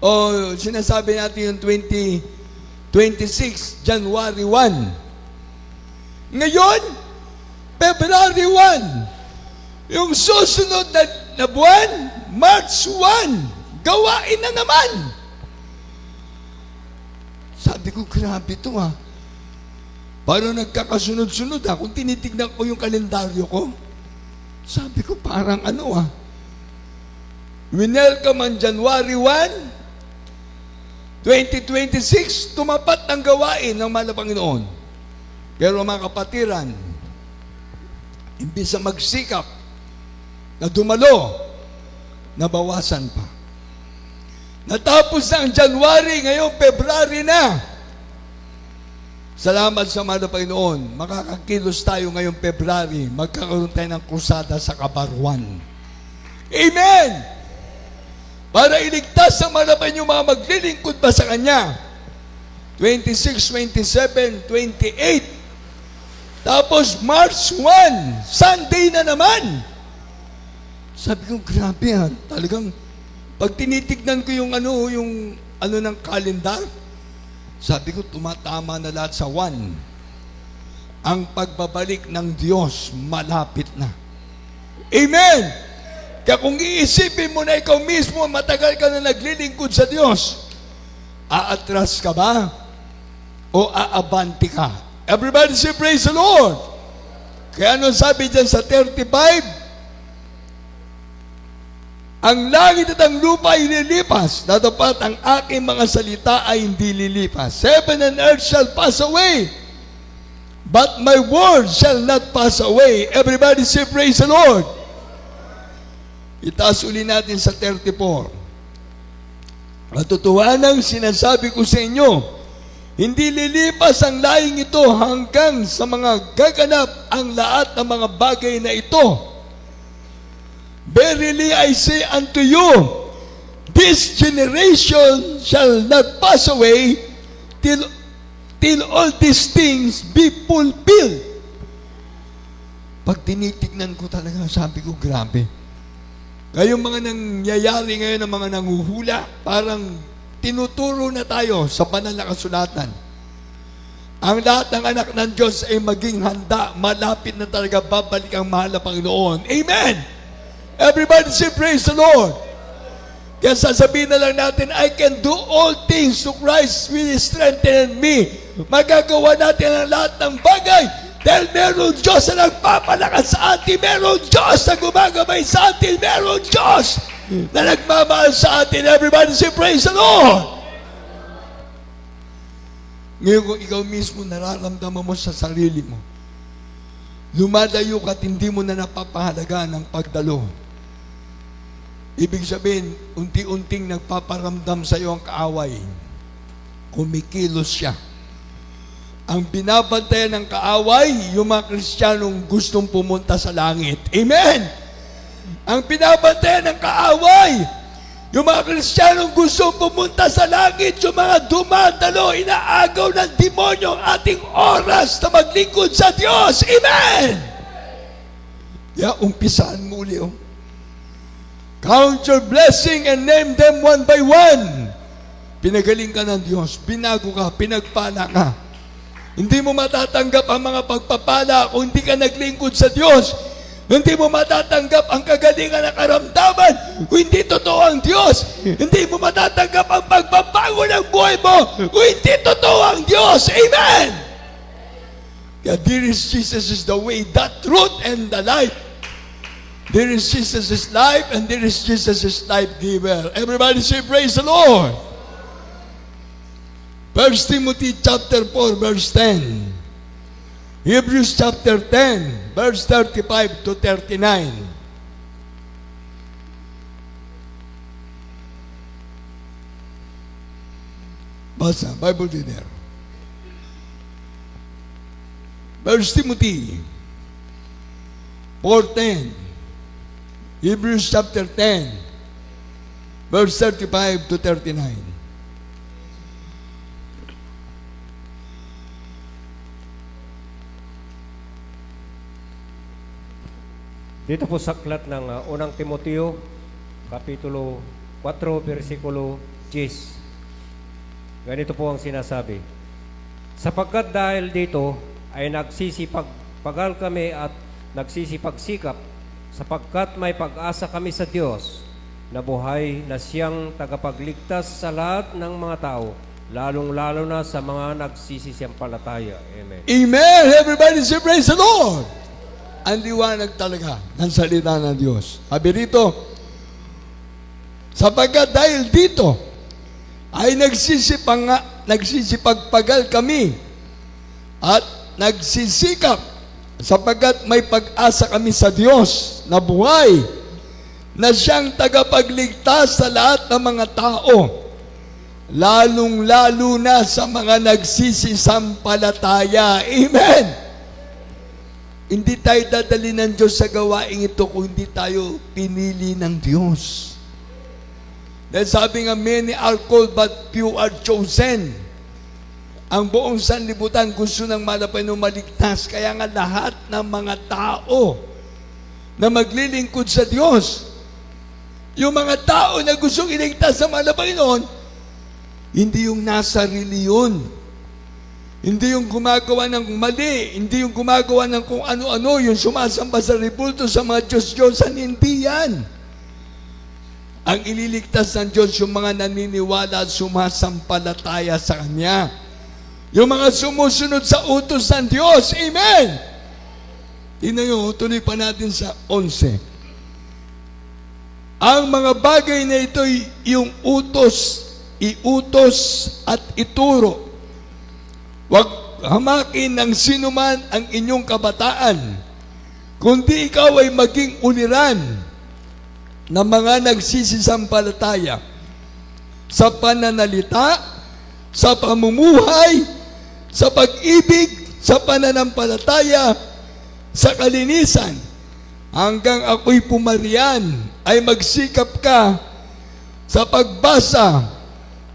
O sinasabi natin yung 2026, January 1. Ngayon, February 1. Yung susunod na buwan, March 1. Gawain na naman. Sabi ko, grabe ito ha. Parang nagkakasunod-sunod ha. Kung tinitignan ko yung kalendaryo ko, sabi ko, parang ano ha. Winelcome ang January 1, 2026, tumapat ang gawain ng mahal na Panginoon. Pero mga kapatiran, imbis na magsikap na dumalo, nabawasan pa. Natapos na ang January, ngayon February na. Salamat sa mahal na Panginoon. Makakakilos tayo ngayong February. Magkakaroon tayo ng krusada sa Kabarwan. Amen! Para iligtas ang mahal na Panginoon mga maglilingkod pa sa Kanya. 26, 27, 28. Tapos March 1, Sunday na naman. Sabi ko, grabe ha. Talagang, pag tinitignan ko yung ano ng kalendar, sabi ko, tumatama na lahat sa 1. Ang pagbabalik ng Diyos, malapit na. Amen! Kaya kung iisipin mo na ikaw mismo, matagal ka na naglilingkod sa Diyos, aatras ka ba? O aabanti ka? Everybody say, praise the Lord! Kaya ano sabi dyan sa 35? Ang langit at ang lupa ay lilipas, tatapat ang aking mga salita ay hindi lilipas. Heaven and earth shall pass away, but my word shall not pass away. Everybody say, praise the Lord. Itaas uli natin sa 34. Katotohanan sinasabi ko sa inyo, hindi lilipas ang laing ito hanggang sa mga gaganap ang lahat ng mga bagay na ito. Verily I say unto you, this generation shall not pass away till till all these things be fulfilled. Pag tinitignan ko talaga, sabi ko, grabe. Ngayong mga nangyayari ngayon ng mga nanguhula, parang tinuturo na tayo sa banal na kasulatan. Ang lahat ng anak ng Diyos ay maging handa, malapit na talaga babalik ang mahal na Panginoon. Amen! Everybody say, praise the Lord! Kaya sasabihin na lang natin, I can do all things to Christ will strengthen me. Magagawa natin ang lahat ng bagay dahil meron Diyos na nagpapalakas sa atin, meron Diyos na gumagabay sa atin, meron Diyos na nagmamahal sa atin. Everybody say, praise the Lord! Ngayon kung ikaw mismo nararamdaman mo sa sarili mo, lumadayo ka at hindi mo na napapahalagaan ang pagdalo. Ibig sabihin, unti-unting nagpaparamdam sa iyo ang kaaway. Kumikilos siya. Ang binabantayan ng kaaway, yung mga Kristiyanong gustong pumunta sa langit. Amen! Ang binabantayan ng kaaway, yung mga Kristiyanong gustong pumunta sa langit, yung mga dumadalo, inaagaw ng demonyo ang ating oras na maglingkod sa Diyos. Amen! Kaya umpisahan mo uli. Count your blessing and name them one by one. Pinagaling ka ng Diyos, binago ka, pinagpala ka. Hindi mo matatanggap ang mga pagpapala kung hindi ka naglingkod sa Diyos. Hindi mo matatanggap ang kagalingan ng karamdaman kung hindi totoo ang Diyos. Hindi mo matatanggap ang pagbabago ng buhay mo kung hindi totoo ang Diyos. Amen! Kaya dear Jesus is the way, the truth, and the life. There is Jesus' life and there is Jesus' life giver. Everybody say, praise the Lord. 1 Timothy chapter 4, verse 10. Hebrews chapter 10, verse 35 to 39. Basa, Bible reader. 1 Timothy 4:10. Hebrews chapter 10, verse 35 to 39. Dito po sa aklat ng unang Timoteo, Kapitulo 4, versikulo 10. Ganito po ang sinasabi. Sapagkat dahil dito ay nagsisipagpagal kami at nagsisipagsikap, sapagkat may pag-asa kami sa Diyos na buhay na siyang tagapagligtas sa lahat ng mga tao, lalong-lalo na sa mga nagsisisampalataya. Amen. Amen! Everybody say, praise the Lord! Ang liwanag talaga ng salita ng Diyos. Sabi rito, sapagkat dahil dito ay nagsisipagpagal kami at nagsisikap sapagkat may pag-asa kami sa Diyos na buhay na siyang tagapagligtas sa lahat ng mga tao, lalong-lalo na sa mga nagsisisampalataya. Amen! Hindi tayo dadali ng Diyos sa gawaing ito kung hindi tayo pinili ng Diyos. Dahil sabi nga, many are called but few are chosen. Ang buong sanlibutan gusto ng malapay na maligtas. Kaya nga lahat ng mga tao na maglilingkod sa Diyos, yung mga tao na gustong iligtas sa malapay noon, hindi yung nasa reliyon, hindi yung gumagawa ng mali, hindi yung gumagawa ng kung ano-ano, yung sumasamba sa ribulto sa mga Diyos-Diyosan, hindi yan. Ang ililigtas ng Diyos yung mga naniniwala at sumasampalataya sa Kanya. Yung mga sumusunod sa utos ng Diyos. Amen! Tingnan nyo, tuloy pa natin sa 11. Ang mga bagay na ito yung iutos at ituro. Huwag hamakin ng sinuman ang inyong kabataan, kundi ikaw ay maging uliran ng mga nagsisisampalataya sa pananalita, sa pamumuhay, sa pag-ibig, sa pananampalataya, sa kalinisan, hanggang ako'y pumarian, ay magsikap ka sa pagbasa,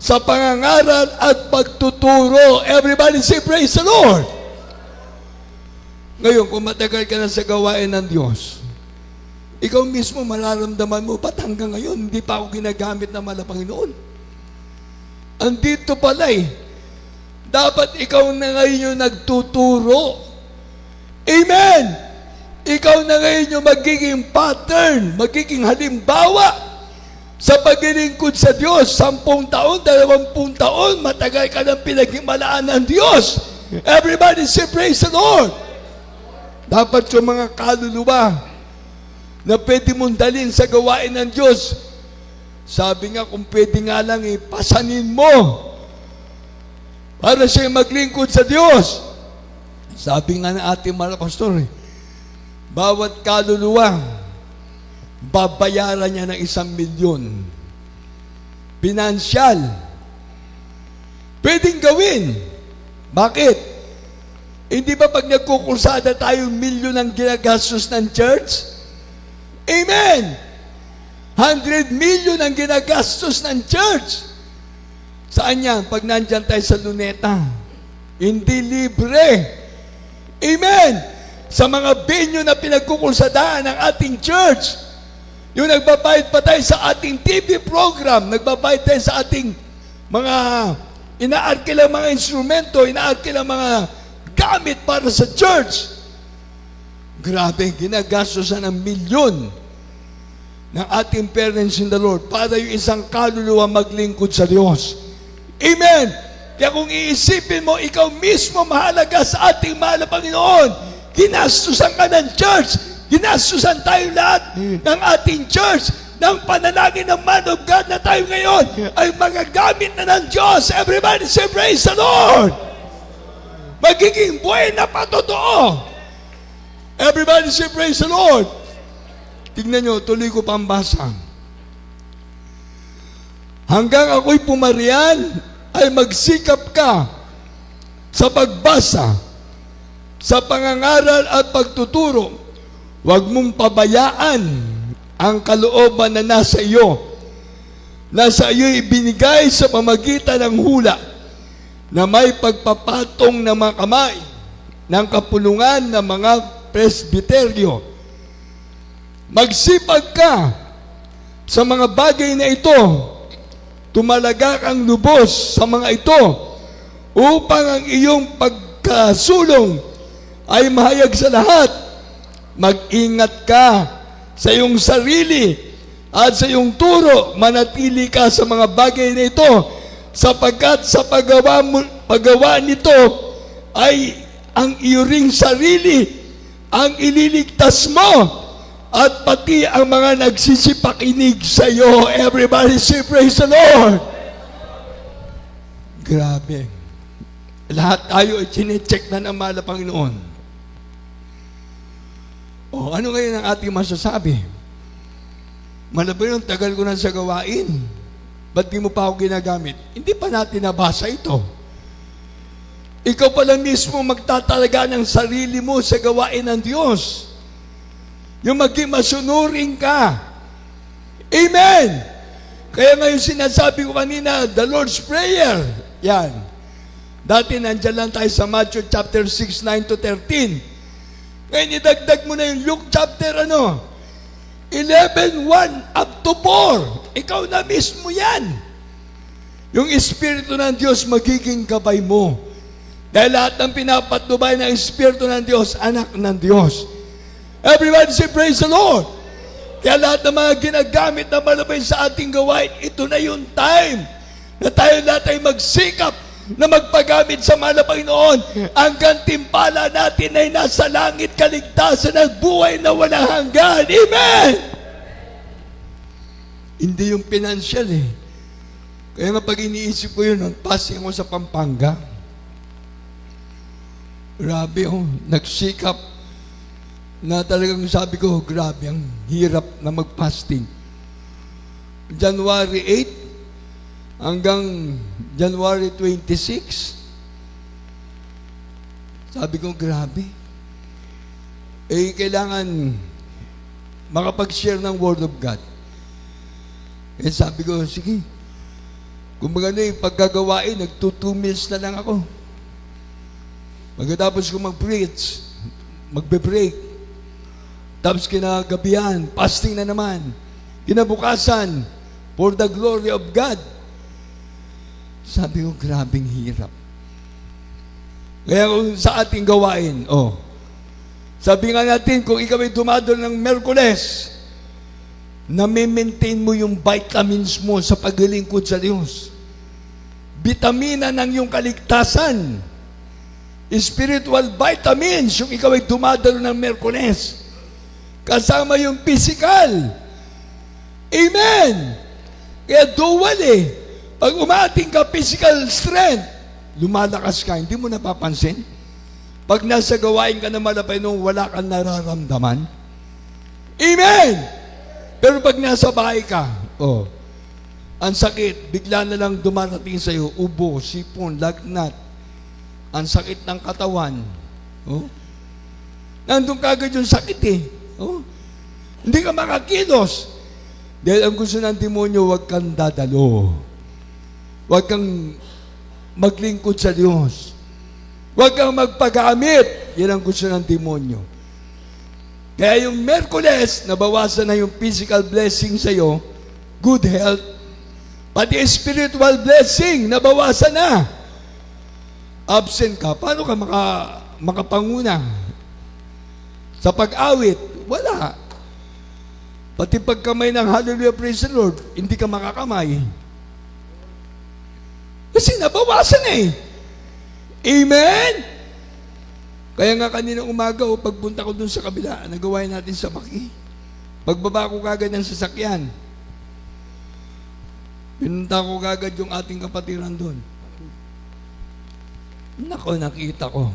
sa pangangaral at pagtuturo. Everybody say, praise the Lord! Ngayon, kung matagal ka na sa gawain ng Diyos, ikaw mismo mararamdaman mo, ba't hanggang ngayon, hindi pa ako ginagamit ng mahal na Panginoon? Andito pala eh. Dapat ikaw na ngayon yung nagtuturo. Amen! Ikaw na ngayon yung magiging pattern, magiging halimbawa sa paglilingkod sa Diyos. 10 taon, 20 taon, matagal ka nang pinaghimalaan ng Diyos. Everybody say, praise the Lord! Dapat yung mga kaluluwa na pwede mong dalhin sa gawain ng Diyos, sabi nga, kung pwede nga lang, pasanin mo para siya maglingkod sa Diyos. Sabi nga ng ating mga pastor, bawat kaluluwa, babayaran niya ng 1 milyon. Pinansyal. Pwedeng gawin. Bakit? Hindi ba pag nagkukursada tayo, milyon ang ginagastos ng church? Amen! 100 million ang ginagastos ng church. Saan yan? Pag nandyan tayo sa Luneta. Hindi libre. Amen! Sa mga venue na pinagkukulsadaan ng ating church, yung nagbabayad pa tayo sa ating TV program, nagbabayad tayo sa ating mga inaarkilang mga instrumento, inaarkilang mga gamit para sa church. Grabe, ginagastosan ng milyon ng ating parents in the Lord para yung isang kaluluwa maglingkod sa Diyos. Amen! Kaya kung iisipin mo, ikaw mismo mahalaga sa ating mahal na Panginoon, ginastusan ka ng church, ginastusan tayo lahat ng ating church, ng panalangin ng man of God na tayo ngayon ay magagamit na ng Diyos. Everybody say, praise the Lord! Magiging buhay na patotoo. Everybody say, praise the Lord! Tignan nyo, tuloy ko pang basa. Hanggang ako'y pumarian, ay magsikap ka sa pagbasa, sa pangangaral at pagtuturo. Huwag mong pabayaan ang kalooban na nasa iyo, na sa iyo ibinigay sa pamagitan ng hula, na may pagpapatong ng mga kamay, ng kapulungan ng mga presbiteryo. Magsipag ka sa mga bagay na ito, tumalagak ang lubos sa mga ito, upang ang iyong pagkasulong ay mahayag sa lahat. Mag-ingat ka sa iyong sarili at sa iyong turo, manatili ka sa mga bagay na ito, sapagkat sa paggawa nito ay ang iyong sarili ang ililigtas mo, at pati ang mga nagsisipakinig sa iyo. Everybody say, praise the Lord! Grabe. Lahat tayo ay chinecheck na ng mahal na Panginoon. O, ano ngayon ang ating masasabi? Malabay yung tagal ko na sa gawain. Ba't di mo pa ako ginagamit? Hindi pa natin nabasa ito. Ikaw pala mismo magtatalaga ng sarili mo sa gawain ng Diyos. Yung maging masunurin ka. Amen! Kaya ngayon sinasabi ko kanina, the Lord's Prayer. Yan. Dati nandyan lang tayo sa Matthew chapter 6, 9 to 13. Ngayon idagdag mo na yung Luke chapter 11, 1 up to 4. Ikaw na mismo yan. Yung Espiritu ng Diyos magiging gabay mo. Dahil lahat ng pinapatnubay ng Espiritu ng Diyos, anak ng Diyos. Everybody say, praise the Lord! Kaya lahat ng mga ginagamit na malabay sa ating gawain, ito na yung time na tayo lahat ay magsikap na magpagamit sa mahal na Panginoon. Ang gantimpala natin ay nasa langit, kaligtasan at buhay na walang hanggan. Amen! Hindi yung financial eh. Kaya nga pag iniisip ko yun, passing ako sa Pampanga. Grabe nagsikap na talagang sabi ko, grabe, ang hirap na mag-fasting. January 8 hanggang January 26. Sabi ko, grabe. Kailangan makapag-share ng Word of God. Sabi ko, sige, Kung mga pagkagawain, nagto 2 meals na lang ako. Pagkatapos ko mag-preach, magbe-break. Tapos kinagabihan, fasting na naman. Kinabukasan, for the glory of God. Sabi ko, grabing hirap. Kaya kung sa ating gawain, sabi nga natin, kung ikaw ay dumadol ng Merkules, na-maintain mo yung vitamins mo sa paglilingkod sa Diyos. Vitamina ng iyong kaligtasan. Spiritual vitamins, yung ikaw ay dumadalo ng Merkules. Kasama yung physical. Amen! Kaya dual Pag umating ka physical strength, lumalakas ka, hindi mo napapansin. Pag nasa gawain ka na malapay nung wala kang nararamdaman. Amen! Pero pag nasa bahay ka, ang sakit, bigla na lang dumarating sa iyo, ubo, sipon, lagnat, ang sakit ng katawan. Nandun kagad yung sakit Hindi ka makakilos. Dahil ang gusto ng demonyo, huwag kang dadalo. Huwag kang maglingkod sa Diyos. Huwag kang magpagamit. Yan ang gusto ng demonyo. Kaya yung Merkules, nabawasan na yung physical blessing sa iyo, good health, pati spiritual blessing, nabawasan na. Absent ka, paano ka makapanguna? Sa pag-awit, wala. Pati pagkamay ng Hallelujah, praise the Lord, hindi ka makakamay. Kasi nabawasan Amen? Kaya nga kanina umaga, pagpunta ko dun sa kabila, nagawain natin sa Maki. Pagbaba ko kagad ng sasakyan, pinunta ko kagad yung ating kapatiran dun. Nako, nakita ko.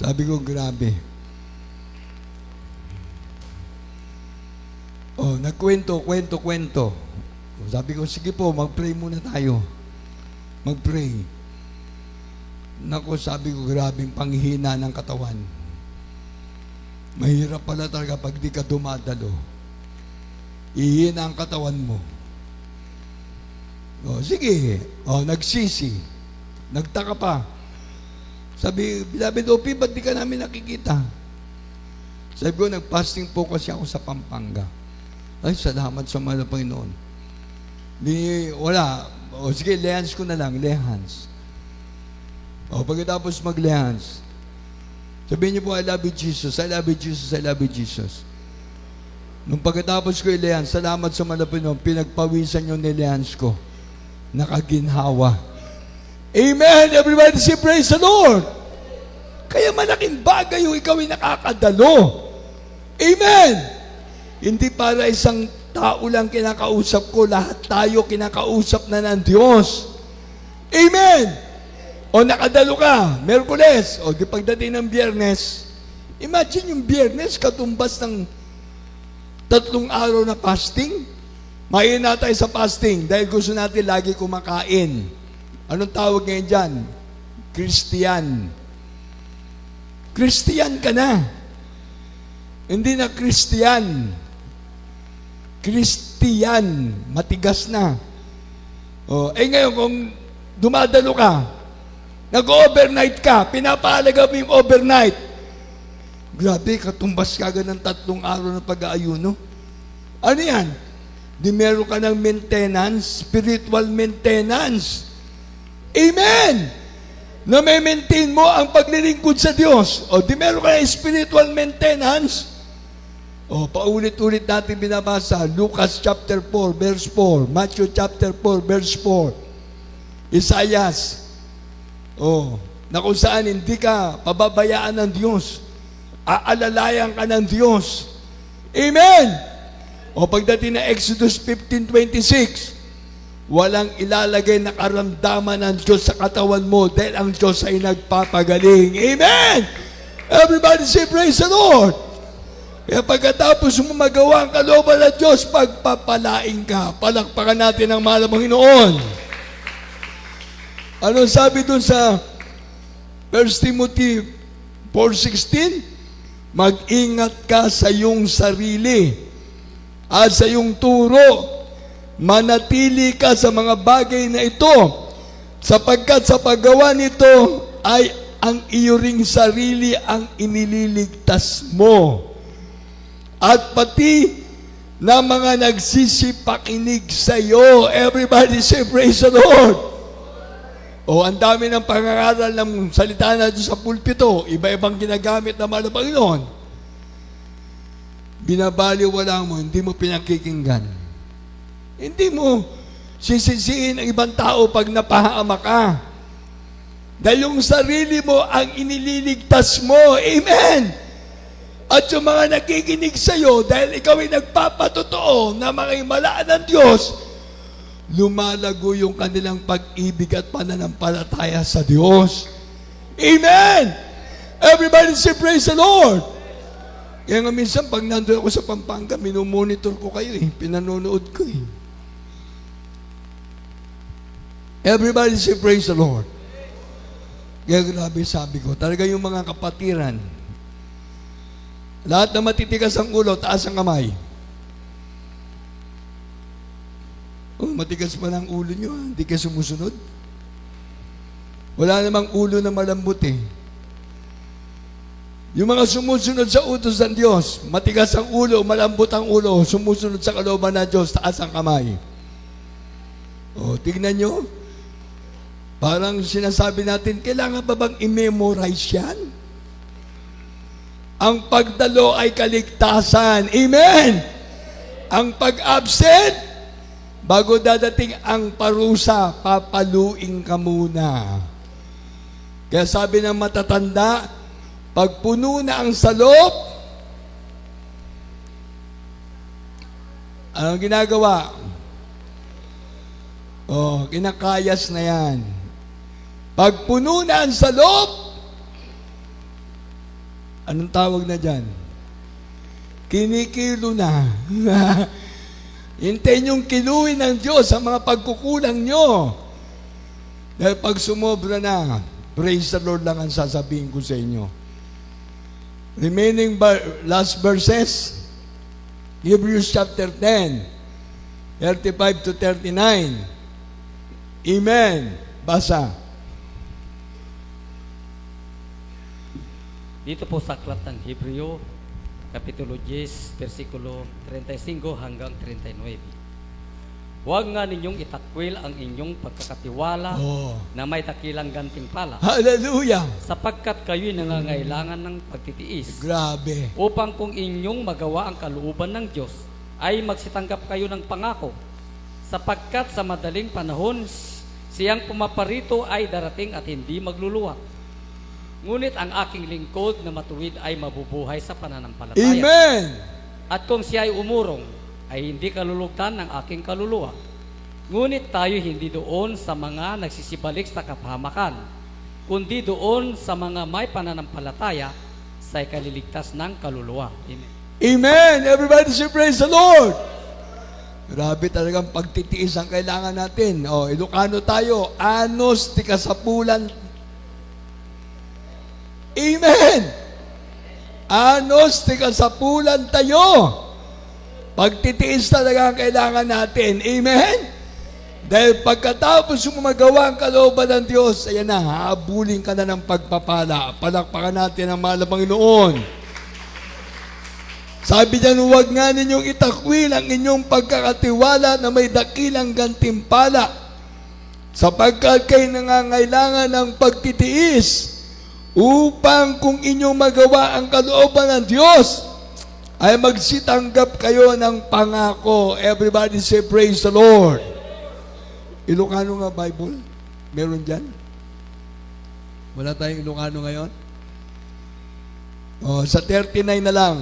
Sabi ko, grabe. Nagkwento. Sabi ko, sige po, mag-pray muna tayo. Mag-pray. Nako, sabi ko, grabing panghihina ng katawan. Mahirap pala talaga pag di ka dumadalo. Ihina ang katawan mo. Sige. Nagsisi. Nagtaka pa. Sabi, Beloved OP, ba't di ka namin nakikita? Sabi ko, nag-fasting po kasi ako sa Pampanga. Ay, salamat sa mahal na Panginoon. Wala. Sige, lehans ko na lang, lehans. Pagkatapos mag-lehans, sabihin niyo po, I love you, Jesus. I love you, Jesus. I love you, Jesus. Nung pagkatapos ko ilehans, salamat sa malapit nyo, pinagpawisan yung nilehans ko. Nakaginhawa. Amen! Everybody say, praise the Lord! Kaya malaking bagay yung ikaw ay nakakadalo. Amen! Hindi para isang tao lang kinakausap ko, lahat tayo kinakausap na ng Diyos. Amen! O nakadalo ka, Merkules, o di pagdating ng Biyernes, imagine yung Biyernes, katumbas ng 3 araw na fasting. Mahina tayo sa fasting dahil gusto natin lagi kumakain. Anong tawag ngayon dyan? Christian. Christian ka na. Hindi na Christian. Christian. Matigas na. Ngayon, kung dumadalo ka, nag-overnight ka, pinapaalaga mo yung overnight. Grabe, katumbas ka agad ng 3 araw na pag-aayuno. Ano yan? Di meron ka ng maintenance, spiritual maintenance. Amen! Na may maintain mo ang paglilingkod sa Diyos. Di meron ka ng spiritual maintenance. Paulit-ulit natin binabasa. Lucas chapter 4, verse 4. Matthew chapter 4, verse 4. Isaias. Na kung saan hindi ka pababayaan ng Diyos. Aalalayan ka ng Diyos. Amen! Pagdating na Exodus 15:26, walang ilalagay na karamdaman ng Diyos sa katawan mo dahil ang Diyos ay nagpapagaling. Amen! Everybody say, praise the Lord! Kaya pagkatapos mo magawa ang kalooban ng Diyos, pagpapalain ka. Palakpakan natin ang mahal na Panginoon. Ano sabi dun sa 1 Timothy 4:16? Mag-ingat ka sa iyong sarili at sa iyong turo manatili ka sa mga bagay na ito, sapagkat sa paggawa nito ay ang iyo ring sarili ang inililigtas mo. At pati na mga nagsisipakinig sa iyo. Everybody say, praise the Lord. O, ang dami ng pangangaral ng salita natin sa pulpito. Iba-ibang ginagamit naman ng Panginoon. Binabaliwala mo, hindi mo pinakikinggan. Hindi mo sisisiin ang ibang tao pag napahama ka. Dahil yung sarili mo ang inililigtas mo. Amen! At yung mga nakikinig sa iyo, dahil ikaw ay nagpapatotoo na mga imalaan ng Diyos, lumalago yung kanilang pag-ibig at pananampalataya sa Diyos. Amen! Everybody say, praise the Lord! Kaya nga minsan, pag nandun ako sa Pampanga, minumonitor ko kayo pinanonood ko Everybody say, praise the Lord! Kaya grabe sabi ko, talaga yung mga kapatiran, lahat na matitigas ang ulo, taas ang kamay. Oh, matigas pa ng ulo nyo, hindi kayo sumusunod. Wala namang ulo na malambot Yung mga sumusunod sa utos ng Diyos, matigas ang ulo, malambot ang ulo, sumusunod sa kalooban ng Diyos, taas ang kamay. Oh, tignan nyo. Parang sinasabi natin, kailangan ba bang i-memorize yan? Ang pagdalo ay kaligtasan. Amen! Ang pag-absent, bago dadating ang parusa, papaluin ka muna. Kaya sabi ng matatanda, pag puno na ang salop, anong ginagawa? Oh, kinakayas na yan. Pag puno na ang salop, anong tawag na dyan? Kinikilo na. Hintayin yung kiluin ng Diyos sa mga pagkukulang nyo. Dahil pag sumobra na, praise the Lord lang ang sasabihin ko sa inyo. Remaining last verses, Hebrews chapter 10, 35 to 39. Amen. Basa. Dito po sa aklat ng Hebreo, Kapitulo 10, versikulo 35 hanggang 39. Huwag nga ninyong itakwil ang inyong pagkakatiwala na may dakilang gantimpala, Hallelujah. sapagkat kayo'y nangangailangan ng pagtitiis. Grabe. Upang kung inyong magawa ang kalooban ng Diyos, ay magsitanggap kayo ng pangako. Sapagkat sa madaling panahon, siyang pumaparito ay darating at hindi magluluwak. Ngunit ang aking lingkod na matuwid ay mabubuhay sa pananampalataya. Amen. At kung siya ay umurong, ay hindi kalulugtan ng aking kaluluwa. Ngunit tayo hindi doon sa mga nagsisibalik sa kapahamakan, kundi doon sa mga may pananampalataya sa ikaliligtas ng kaluluwa. Amen. Amen. Everybody say praise the Lord. Grabe talagang pagtitiis ang kailangan natin. Ilocano tayo. Anos, tikasapulan. Amen. Anos, tikasapulan tayo. Pagtitiis talaga ang kailangan natin. Amen. Dahil pagkatapos mo magawa ang kalooban ng Diyos, ayan na, haabulin ka na ng pagpapala. Palakpakan natin ang mahal na Panginoon. Sabi niyan, huwag nga ninyong itakwil ang inyong pagkakatiwala na may dakilang gantimpala, sapagkat kayo nangangailangan ng pagtitiis, upang kung inyong magawa ang kalooban ng Diyos, ay magsitanggap kayo ng pangako. Everybody say, praise the Lord. Ilocano nga Bible? Meron dyan? Wala tayong Ilocano ngayon? Sa 39 na lang.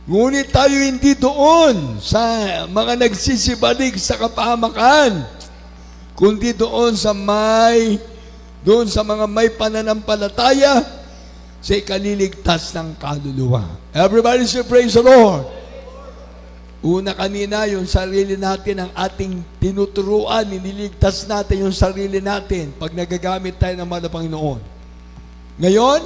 Ngunit tayo hindi doon sa mga nagsisibalik sa kapahamakan, kundi doon sa mga may pananampalataya sa ikaliligtas ng kaluluwa. Everybody say, praise the Lord. Una kanina, yung sarili natin ang ating tinuturuan, nililigtas natin yung sarili natin pag nagagamit tayo ng mga Panginoon. Ngayon,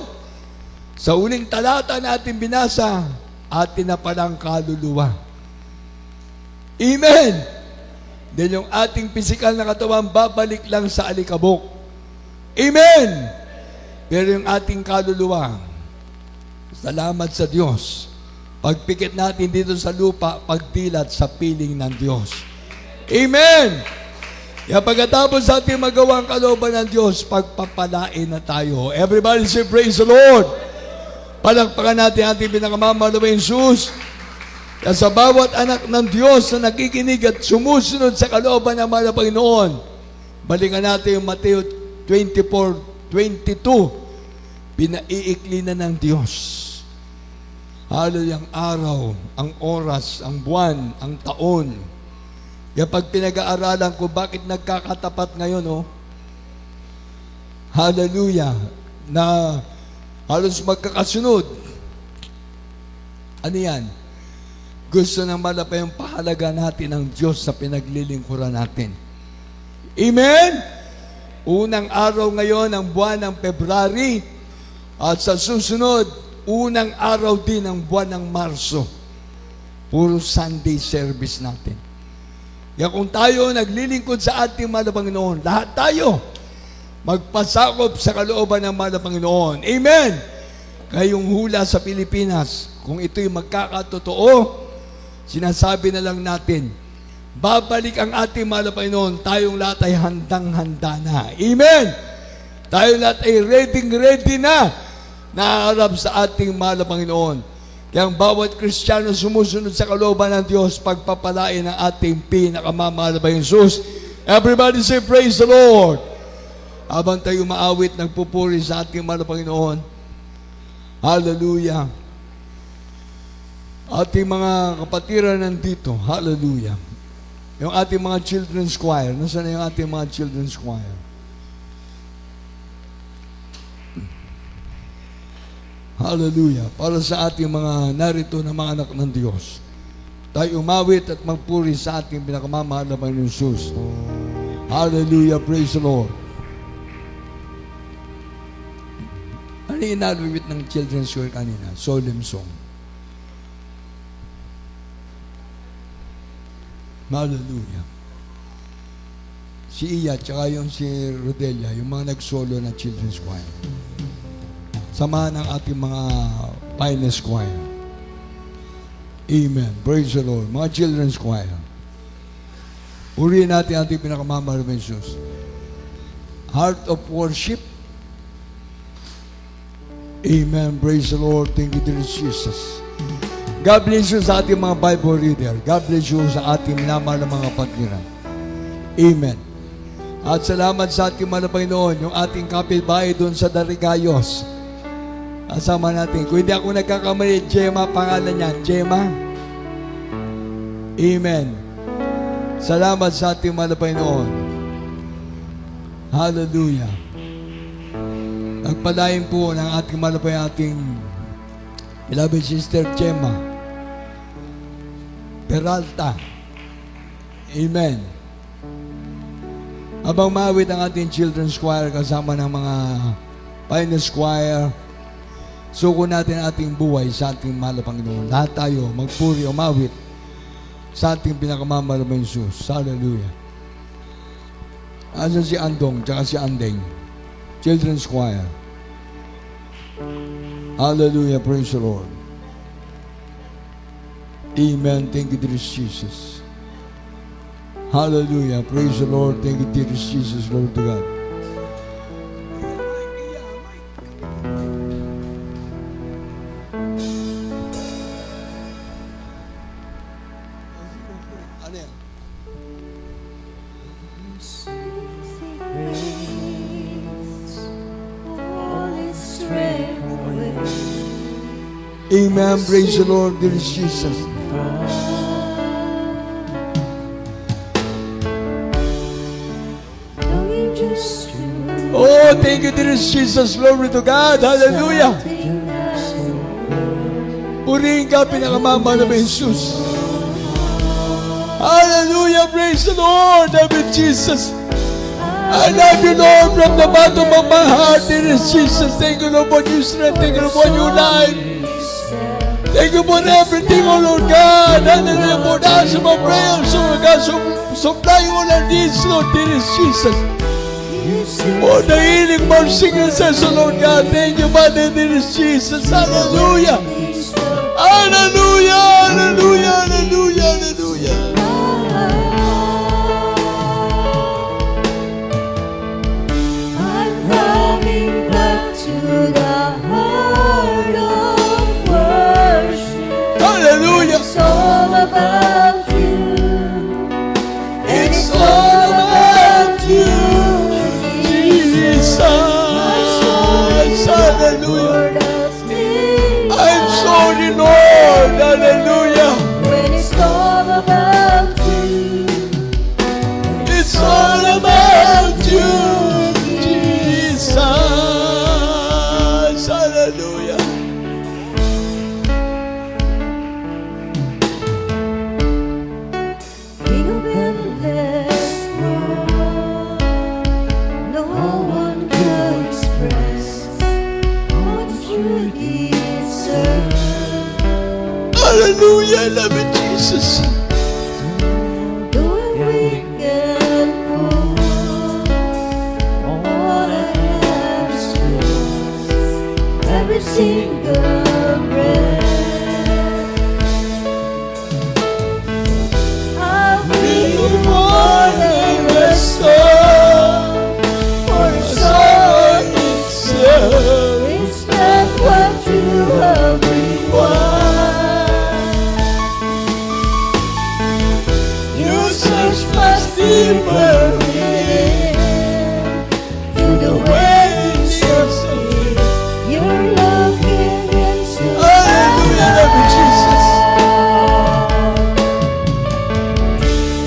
sa uling talata natin binasa, atin na palang kaluluwa. Amen! Dahil yung ating pisikal na katawan babalik lang sa alikabok. Amen! Pero yung ating kaluluwa, salamat sa Diyos. Pagpikit natin dito sa lupa, pagdilat sa piling ng Diyos. Amen! Kaya pagkatapos sa ating magawa ang kalooban ng Diyos, pagpapalain na tayo. Everybody say, praise the Lord! Palakpakan natin ating pinakamamahal na Jesus. Kaya sa bawat anak ng Diyos na nakikinig at sumusunod sa kalooban ng mahal na Panginoon, balikan natin yung Mateo 24:22. Pinaiikli na ng Diyos. Hallelujah, ang araw, ang oras, ang buwan, ang taon. Kaya pag pinag-aaralan ko, bakit nagkakatapat ngayon, hallelujah, na halos magkakasunod. Ano yan? Gusto nang malapay yung pahalaga natin ng Diyos sa pinaglilingkuran natin. Amen? Unang araw ngayon ng buwan ng February at sa susunod, unang araw din ng buwan ng Marso. Puro Sunday service natin. Kaya kung tayo naglilingkod sa ating mahal na Panginoon, lahat tayo magpasakop sa kalooban ng mahal na Panginoon. Amen! Kaya yung hula sa Pilipinas, kung ito'y magkakatotoo, sinasabi na lang natin, babalik ang ating mahal na Panginoon, tayong lahat ay handang-handa na. Amen! Tayong lahat ay ready na naharap sa ating mahal na Panginoon. Kaya ang bawat Kristiyano sumusunod sa kalooban ng Diyos, pagpapalain ng ating pinakamamahal na Jesus. Everybody say, praise the Lord! Habang tayo maawit, nagpupuri sa ating mahal na Panginoon. Hallelujah! Ating mga kapatiran nandito, hallelujah. Yung ating mga children's choir, nasaan na yung ating mga children's choir? Hallelujah. Para sa ating mga narito na mga anak ng Diyos, tayo umawit at magpuri sa ating pinakamamahal na Panginoon Jesus. Hallelujah. Praise the Lord. Ano yung inalawit ng children's choir kanina? Solemn song. Hallelujah. Si Iya, tsaka yung si Rodelia, yung mga nag-solo na children's choir. Samahan ng ating mga finest choir. Amen. Praise the Lord. Mga children's choir. Uriin natin ating pinakamamahal na Jesus. Heart of worship. Amen. Praise the Lord. Thank you, dear Jesus. God bless you sa ating mga Bible reader. God bless you sa ating minamahal na mga kapatiran. Amen. At salamat sa ating mahal na Panginoon, yung ating kapitbahay doon sa Darigayos. Kasama natin. Kung hindi ako nagkakamali, Gemma, pangalan niya. Gemma. Amen. Salamat sa ating mahal na Panginoon. Hallelujah. Nagpalain po ng ating mahal na Panginoon, ating beloved sister Gemma Peralta. Amen. Habang mawit ang ating children's choir kasama ng mga finest choir, suko natin ang ating buhay sa ating mahal na Panginoon. Lahat tayo magpuri, umawit sa ating pinakamamahal na Jesus. Hallelujah. Asa si Andong, tsaka si Andeng. Children's choir. Hallelujah. Praise the Lord. Amen. Thank you, dear Jesus. Hallelujah. Praise the Lord. Thank you, dear Jesus. Glory to God. Ano yan? Amen. Praise the Lord, dear Jesus. Oh, thank you, dear Jesus. Glory to God. Hallelujah. Purihin ka, pinakamamahal na Jesus. Hallelujah. Praise the Lord. I love you, Jesus. I love you, Lord, from the bottom of my heart, dear Jesus. Thank you, Lord, for your strength. Thank you, Lord, for your life. Thank you for everything, O Lord God. Hallelujah. For the answer of our prayers, O Lord God. Supply all our needs, Lord. Dear Jesus. For the healing of sicknesses, O Lord God. Thank you, Father. Dear Jesus. Hallelujah. Hallelujah. Hallelujah. Hallelujah. Hallelujah. I'm coming back to the heart of worship. Hallelujah. It's all about you. It's all about you, Jesus. Hallelujah. I'm sorry, Lord. Hallelujah. When it's all about you, It's all about you, Jesus. Hallelujah. King of endless world, no one can express what you deserve. Hallelujah. I love you, Jesus. Though I'm weak and poor, all I have is yours. Every single breath, I'll be more than a song for a song itself. It's not what you have required. You search much deeper within, through the waves of sin. You're looking into Hallelujah. I love you, Jesus.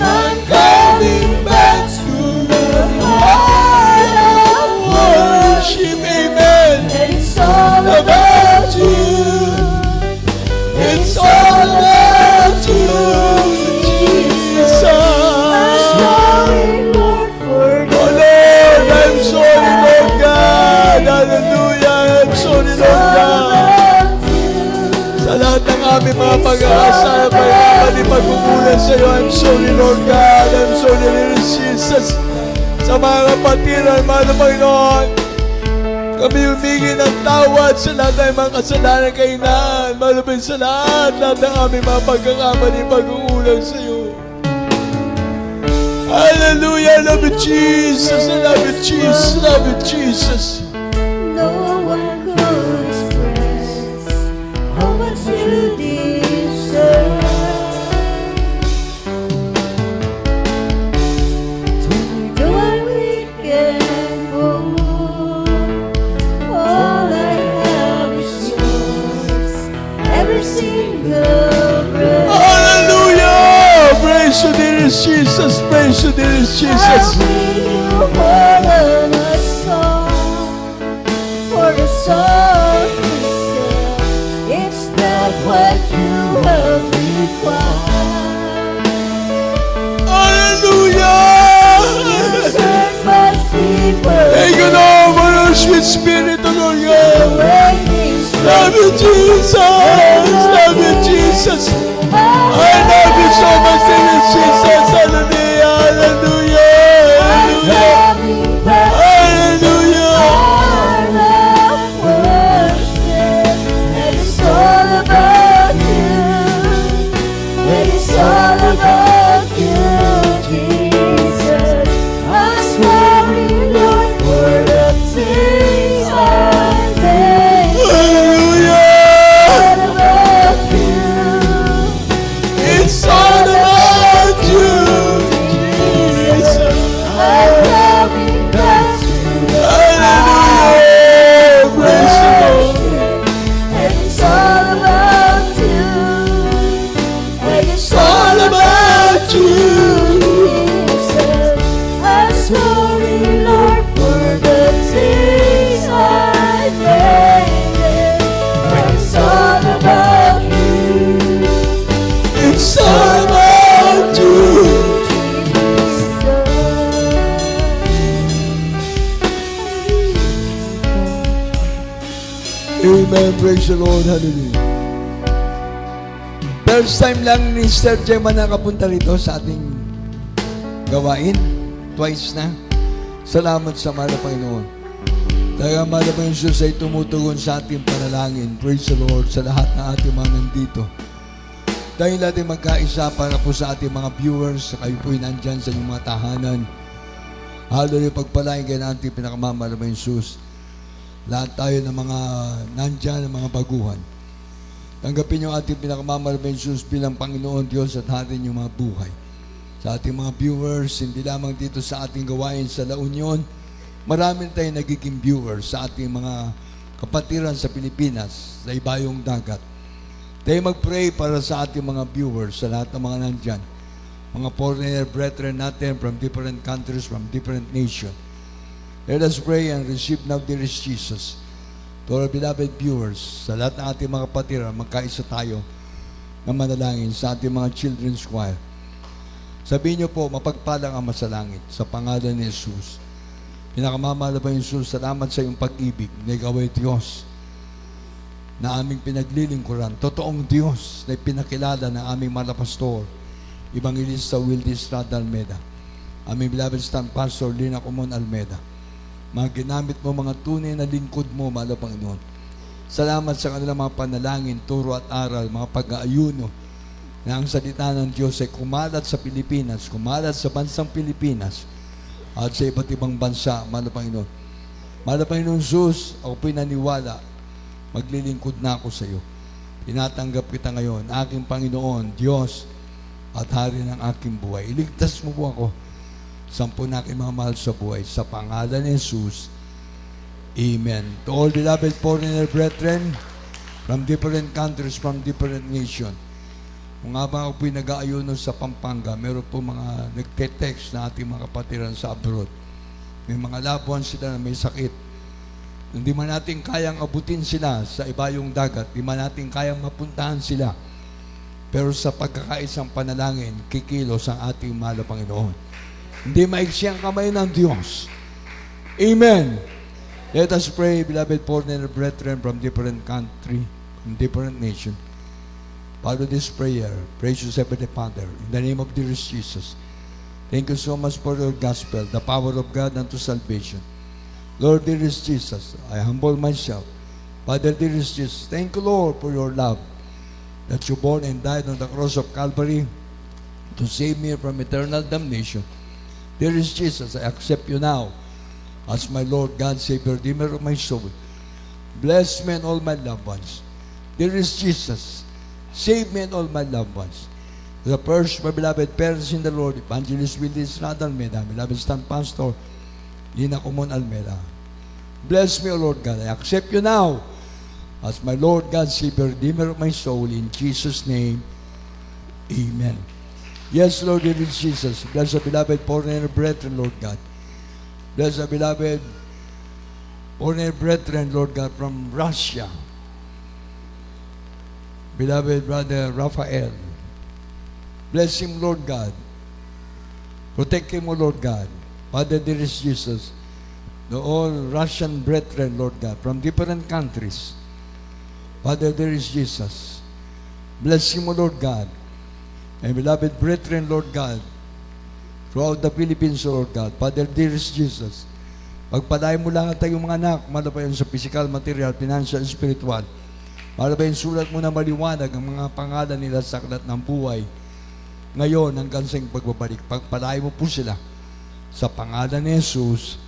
I'm coming back to the heart of Worship, amen. and it's all about you. It's all about you, Jesus. I'm sorry, Lord, for Oh Lord, I'm sorry, Lord God. Hallelujah. I'm sorry, Lord God. Sa lahat ng aming mga pag-aasa na pagkamali pagkukulang sa iyo, I'm sorry, Lord God. I'm sorry, Lord Jesus. Sa mga kapatiran, mahal na Panginoon, kami humingi ng tawad sa lahat ng mga kasalanan kainan. Malapit sa lahat ng aming mga pagkakamali pagkukulang sa iyo. Hallelujah. I love you, Jesus. I love you, Jesus. I love you, Jesus. No one could express how much you deserve. Though I'm weak and poor, all I have is yours. Every single breath, Hallelujah. Praise you, dear Jesus. Praise you, dear I'll Jesus. be you more than a song, for a song itself. It's not what you have required. Hallelujah. Search much deeper. Thank you, Lord, for your sweet spirit, O Lord God. Ways Love you, Jesus. Love you, Jesus. I love you so much, dear Jesus. Hallelujah. Hallelujah. Hallelujah. coming back. Hallelujah. Heart of worship, and it's all about you. And it's all about you, Jesus. I'm sorry, Lord, for the things I made. Hallelujah. All about you. It's all about you, Jesus. I'm coming back to you. Hallelujah. Praise the Lord. And it's all about you. And it's All about you. Jesus. I'm sorry, Lord, for the things I made. And it's all about you. It's all about you. Amen. Praise the Lord. Hallelujah. First time lang ni Sir Gemma nakapunta rito sa ating gawain. Twice na. Salamat sa mahal na Panginoon. Talaga mahal na Panginoon Diyos ay tumutugon sa ating panalangin. Praise the Lord sa lahat ng ating mga nandito. Dahil natin magkaisa para po sa ating mga viewers, kayo po'y nandyan sa inyong mga tahanan. Hallelujah, pagpalain kayo ng ating pinakamamahal na Panginoon Diyos. Lahat tayo ng mga nandyan, ng mga baguhan. Tanggapin yung ating pinakamamahal na Panginoon Diyos bilang Panginoon Diyos at hatin yung mga buhay. Sa ating mga viewers, hindi lamang dito sa ating gawain sa La Union, marami tayong nagiging viewers sa ating mga kapatiran sa Pilipinas, sa ibayong dagat. Tayo mag-pray para sa ating mga viewers, sa lahat ng mga nandyan. Mga foreigner brethren natin from different countries, from different nations. Let us pray and receive now, dearest Jesus. To our beloved viewers, sa lahat ng ating mga kapatiran, magkaisa tayo na manalangin sa ating mga children's choir. Sabihin niyo po, mapagpalang Ama sa langit, sa pangalan ni Jesus. Pinakamamahal na Panginoon Jesus, salamat sa iyong pag-ibig na ikaw ay Diyos na aming pinaglilingkuran. Totoong Diyos na pinakilala ng aming mga pastor, Evangelista Wildy Estrada Almeda, aming beloved stand pastor Lina Comon Almeda. Mga ginamit mo, mga tunay na lingkod mo, mahal na Panginoon. Salamat sa kanilang mga panalangin, turo at aral, mga pag-aayuno, na ang salita ng Diyos ay kumalat sa Pilipinas, kumalat sa bansang Pilipinas, at sa iba't ibang bansa, mahal na Panginoon. Mahal na Panginoon Jesus, ako po'y naniwala, maglilingkod na ako sa iyo. Tinatanggap kita ngayon, aking Panginoon, Diyos, at Hari ng aking buhay. Iligtas mo po ako, sampu na aking mga mahal sa buhay, sa pangalan ni Jesus. Amen. To all beloved foreigner brethren, from different countries, from different nations, kung nga ba ako po'y nag-aayuno sa Pampanga, meron po mga nagte-text na ating mga kapatiran sa abroad. May mga labuan sila na may sakit. Hindi man natin kayang abutin sila sa ibayong dagat, hindi man natin kayang mapuntahan sila. Pero sa pagkakaisang panalangin, kikilos ang ating mahal na Panginoon. Hindi maiksi ang kamay ng Diyos. Amen. Let us pray, beloved foreigner brethren from different country, from different nation. Follow this prayer, precious Heavenly Father, in the name of dearest Jesus. Thank you so much for your gospel, the power of God unto salvation. Lord, dearest Jesus, I humble myself. Father, dearest Jesus, thank you, Lord, for your love, that you born and died on the cross of Calvary to save me from eternal damnation. Dearest Jesus, I accept you now as my Lord, God, Savior, Redeemer of my soul. Bless me and all my loved ones. Dearest Jesus, save me and all my loved ones. The first, my beloved parents in the Lord, Evangelist Wildy Estrada Almeda, beloved stand pastor, Lina Comon Almeda. Bless me, O Lord God. I accept you now as my Lord God, Savior, Redeemer of my soul. In Jesus' name, amen. Yes, Lord, it is Jesus. Bless the beloved foreigner brethren, Lord God. Bless the beloved foreigner brethren, Lord God, from Russia. Beloved brother Raphael. Bless him, Lord God. Protect him, O Lord God. Father, dearest Jesus, the all Russian brethren, Lord God, from different countries. Father, dearest Jesus, bless him, O Lord God. And beloved brethren, Lord God, throughout the Philippines, O Lord God. Father, dearest Jesus, pagpalain mo lahat tayong mga anak, malabayan sa physical, material, financial, spiritual. Malabayan sulat mo na maliwanag ang mga pangalan nila sa aklat ng buhay. Ngayon, hanggang sa iyong pagbabalik, pagpalain mo po sila sa pangalan ni Jesus.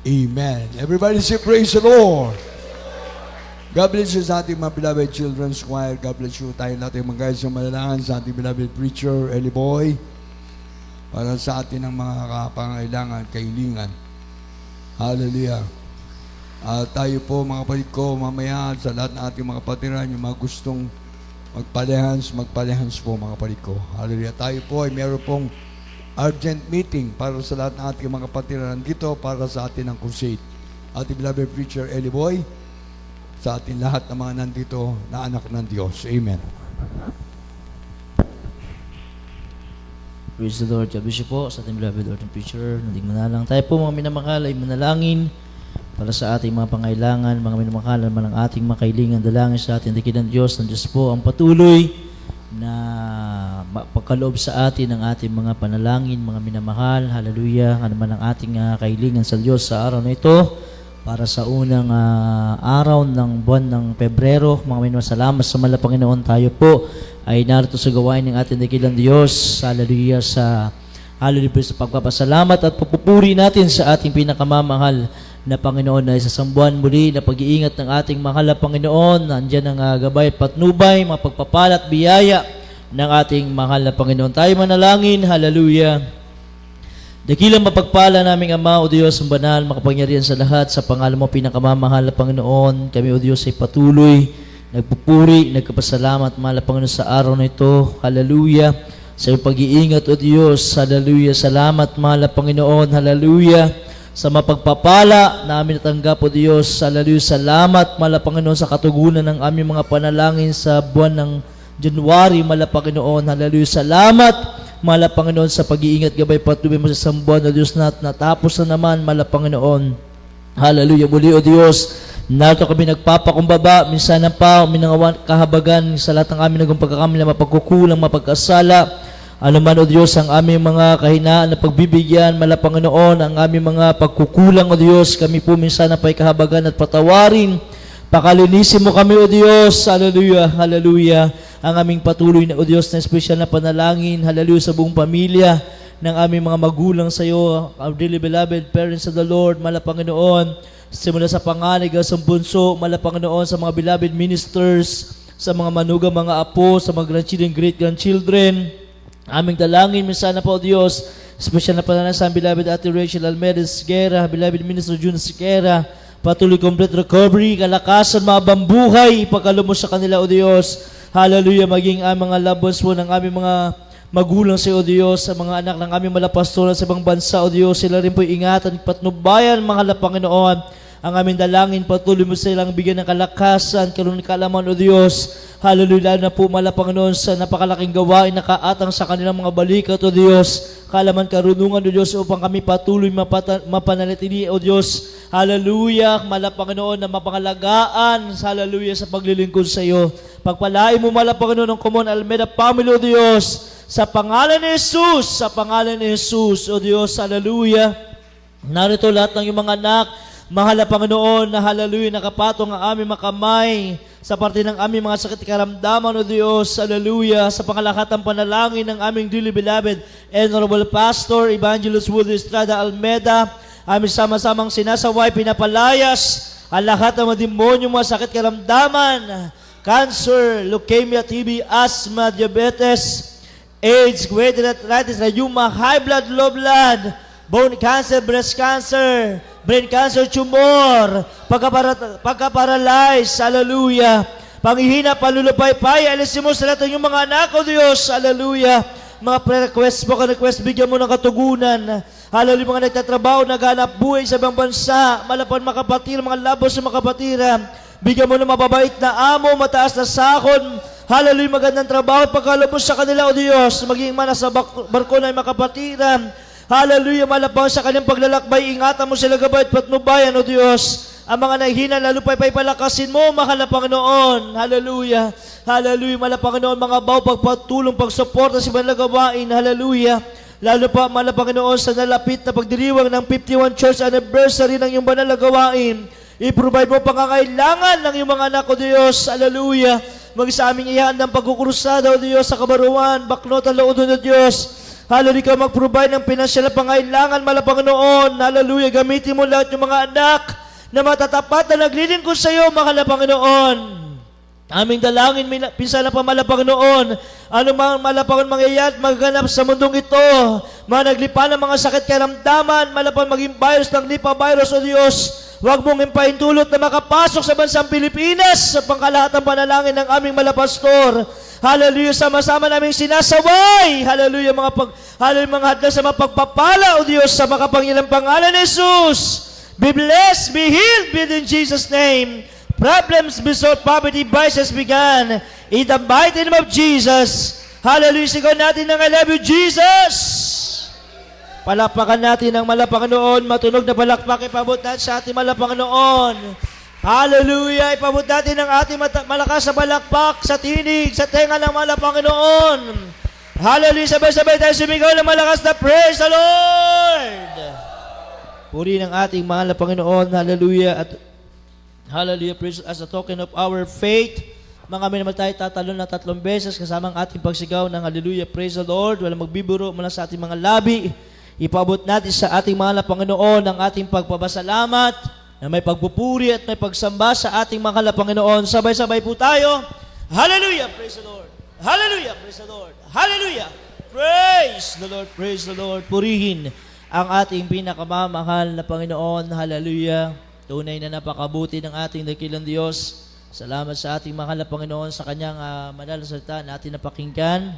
Amen. Everybody say, praise the Lord. God bless you sa ating mga beloved children's choir. God bless you tayo natin mga guys yung malalangan sa ating beloved preacher, Eli Boy, para sa atin ang mga pangailangan, kahilingan. Hallelujah. Tayo po mga kapatid ko, mamaya sa lahat ng ating mga kapatiran, yung mga gustong magpalehans po mga kapatid ko. Hallelujah. Tayo po ay meron pong urgent meeting para sa lahat ng ating mga kapatiran dito para sa atin ang crusade. Ating beloved preacher, Eli Boy, sa ating lahat ng mga nandito na anak ng Diyos. Amen. Praise the Lord. God bless you po sa ating beloved Lord and Preacher. Nating manalang. Tayo po mga minamahal ay manalangin para sa ating mga pangailangan, mga minamahal naman ang ating mga kailangan, dalangin sa ating dakilang Diyos. Ang Diyos po ang patuloy na pagkaloob sa atin ng ating mga panalangin, mga minamahal. Hallelujah. Ano man ang ating kahilingan sa Diyos sa araw na ito para sa unang araw ng buwan ng Pebrero. Mga minamahal, sa mahal na Panginoon, tayo po ay narito sa gawain ng ating dakilang Diyos. Hallelujah. Hallelujah sa pagpapasalamat at pupupuri natin sa ating pinakamamahal na Panginoon na isasambuhan muli na pag-iingat ng ating mahal na Panginoon. Nandiyan ang gabay at patnubay, mga pagpapala at biyaya ng ating mahal na Panginoon. Tayo manalangin. Hallelujah. Dakilang mapagpala naming Ama, O Diyos, ang banal, makapangyarihan sa lahat, sa pangalan mo pinakamamahal na Panginoon. Kami, O Diyos, ay patuloy, nagpupuri, nagkapasalamat, mahal na Panginoon, sa araw na ito. Hallelujah. Sa iyong pag-iingat, O Diyos. Hallelujah. Salamat, mahal na Panginoon. Hallelujah. Sa mapagpapala namin natanggap, O Diyos. Hallelujah. Salamat, mahal na Panginoon, sa katugunan ng aming mga panalangin sa buwan ng January, mahal na Panginoon. Hallelujah. Salamat, mahal na Panginoon, sa pag-iingat, gabay, patubay mo sa isang buwan, O Diyos, na natapos na naman, mahal na Panginoon. Hallelujah. Muli, O Diyos, narito kami nagpapakumbaba, minsan na pa, minangawan kahabagan sa lahat ng aming nagong pagkakamali, mapagkukulang, mapagkasala. Ano man, O Diyos, ang aming mga kahinaan na pagbibigyan, mahal na Panginoon, ang aming mga pagkukulang, O Diyos, kami po minsan na pa'y kahabagan at patawarin. Pakalinisin mo kami, O Diyos. Hallelujah. Hallelujah. Ang aming patuloy na, O Diyos, na espesyal na panalangin, hallelujah, sa buong pamilya ng aming mga magulang sa iyo, our dearly beloved parents of the Lord, mahal na Panginoon, simula sa panganay sa bunso, mahal na Panginoon, sa mga beloved ministers, sa mga manugang, mga apo, sa mga grandchildren, great-grandchildren. Aming dalangin minsan na po, Diyos, espesyal na panalangin sa beloved Ate Rachel Almeida Siqueira, beloved Minister June Siqueira, patuloy complete recovery, kalakasan, maabang buhay, ipagkalo mo sa kanila, O Diyos. Hallelujah. Maging ang mga loved ones po ng aming mga magulang sa iyo, O Diyos, sa mga anak ng aming malapastoran sa ibang bansa, O Diyos, sila rin po ingatan, patnubayan, mahal na Panginoon. Ang aming dalangin, patuloy mo silang bigyan ng kalakasan, kalunan kaalaman, O Diyos. Hallelujah, na po, mahal na Panginoon, sa napakalaking gawain na kaatang sa kanilang mga balikat, O Diyos. Kaalaman, karunungan, O Diyos, upang kami patuloy mapanalitili, O Diyos. Hallelujah, mahal na Panginoon, na mapangalagaan, hallelujah, sa paglilingkod sa iyo. Pagpalain mo, mahal na Panginoon, ng Common Almeida family, O Diyos. Sa pangalan ni Jesus, sa pangalan ni Jesus, O Diyos, hallelujah. Narito lahat ng iyong mga anak, mahal na Panginoon, na hallelujah, nakapatong ang aming makamay sa parte ng aming mga sakit karamdaman, O Diyos, hallelujah, sa pangalakatang panalangin ng aming dearly beloved Honorable Pastor Evangelist Woody Estrada Almeida, aming sama-samang sinasaway, pinapalayas ang lahat ng mga demonyo, mga sakit karamdaman, cancer, leukemia, TB, asthma, diabetes, AIDS, goitre arthritis, rheuma, high blood, low blood, bone cancer, breast cancer, brain cancer, tumor, pagka-paralyze, hallelujah, panghihina, panlulupay-pay, alisin mo sa lahat ng iyong mga anak, O Diyos, hallelujah, mga pre-request mo, ka-request, bigyan mo ng katugunan, hallelujah, mga nagtatrabaho, naghanap buhay sa ibang bansa, malapan mga kapatid, mga labos sa mga kapatiran, bigyan mo ng mababait na amo, mataas na sahod, hallelujah, magandang trabaho, pagkalubos sa kanila, O Diyos, maging man sa barko na yung mga kapatiran, hallelujah, malapang sa kanyang paglalakbay, ingatan mo sila gabay at patnubayan, O Diyos. Ang mga nahihina, lalo pa'y palakasin mo, mahal na Panginoon. Hallelujah. Hallelujah, mahal na Panginoon, mga baw, pagpatulong, pagsuporta sa mga gawain. Hallelujah. Lalo pa, mahal na Panginoon, sa nalapit na pagdiriwang ng 51 church anniversary ng iyong banal na gawain. I-provide mo pangangailangan ng iyong mga anak, O Diyos. Hallelujah. Mag-isa aming ihaan ng pagkukurusada, O Diyos, sa kabaruan, baknot ang lood, O Diyos. Hallelujah, mag-provide ng pinansyal na pangailangan, mahal na Panginoon. Hallelujah, gamitin mo lahat yung mga anak na matatapat na naglilingkod sa iyo, mahal na Panginoon. Aming dalangin, pinsan na pa, mahal na Panginoon, anumang mahal na Panginoon mangyayat, magganap sa mundong ito, mga naglipa ng mga sakit karamdaman, mahal na Panginoon, maging virus ng Nipah virus, O Diyos. Huwag mong impahintulot na makapasok sa bansang Pilipinas sa pangkalahatang panalangin ng aming malapastor. Hallelujah, sama-sama naming sinasaway. Hallelujah, hallelujah, mga hadlang sa mapagpapala, O Diyos, sa makapangilang pangalan ni Jesus. Be blessed, be healed, be in Jesus' name. Problems be solved, poverty, vices began. In the mighty name of Jesus. Hallelujah, sigaw natin ng I love you, Jesus. Palakpakan natin ang Panginoon, matunog na palakpak ipabot natin sa ating Panginoon. Hallelujah! Ipabot natin ang ating malakas sa balakpak, sa tinig, sa tenga ng mga Panginoon. Hallelujah! Sabay-sabay tayo sumigaw ng malakas na praise the Lord! Puri ng ating mahal na Panginoon. Hallelujah! At hallelujah! Praise as a token of our faith. Mga minamahal tayo tatalon na 3 beses kasama ang ating pagsigaw ng hallelujah! Praise the Lord! Walang magbibiro mula sa ating mga labi. Ipabot natin sa ating mahal na Panginoon ang ating pagpapasalamat na may pagpupuri at may pagsamba sa ating mahal na Panginoon. Sabay-sabay po tayo. Hallelujah! Praise the Lord! Hallelujah! Praise the Lord! Hallelujah! Praise the Lord! Praise the Lord! Purihin ang ating pinakamamahal na Panginoon. Hallelujah! Tunay na napakabuti ng ating dakilang Diyos. Salamat sa ating mahal na Panginoon sa kanyang manal na salita na ating napakinggan.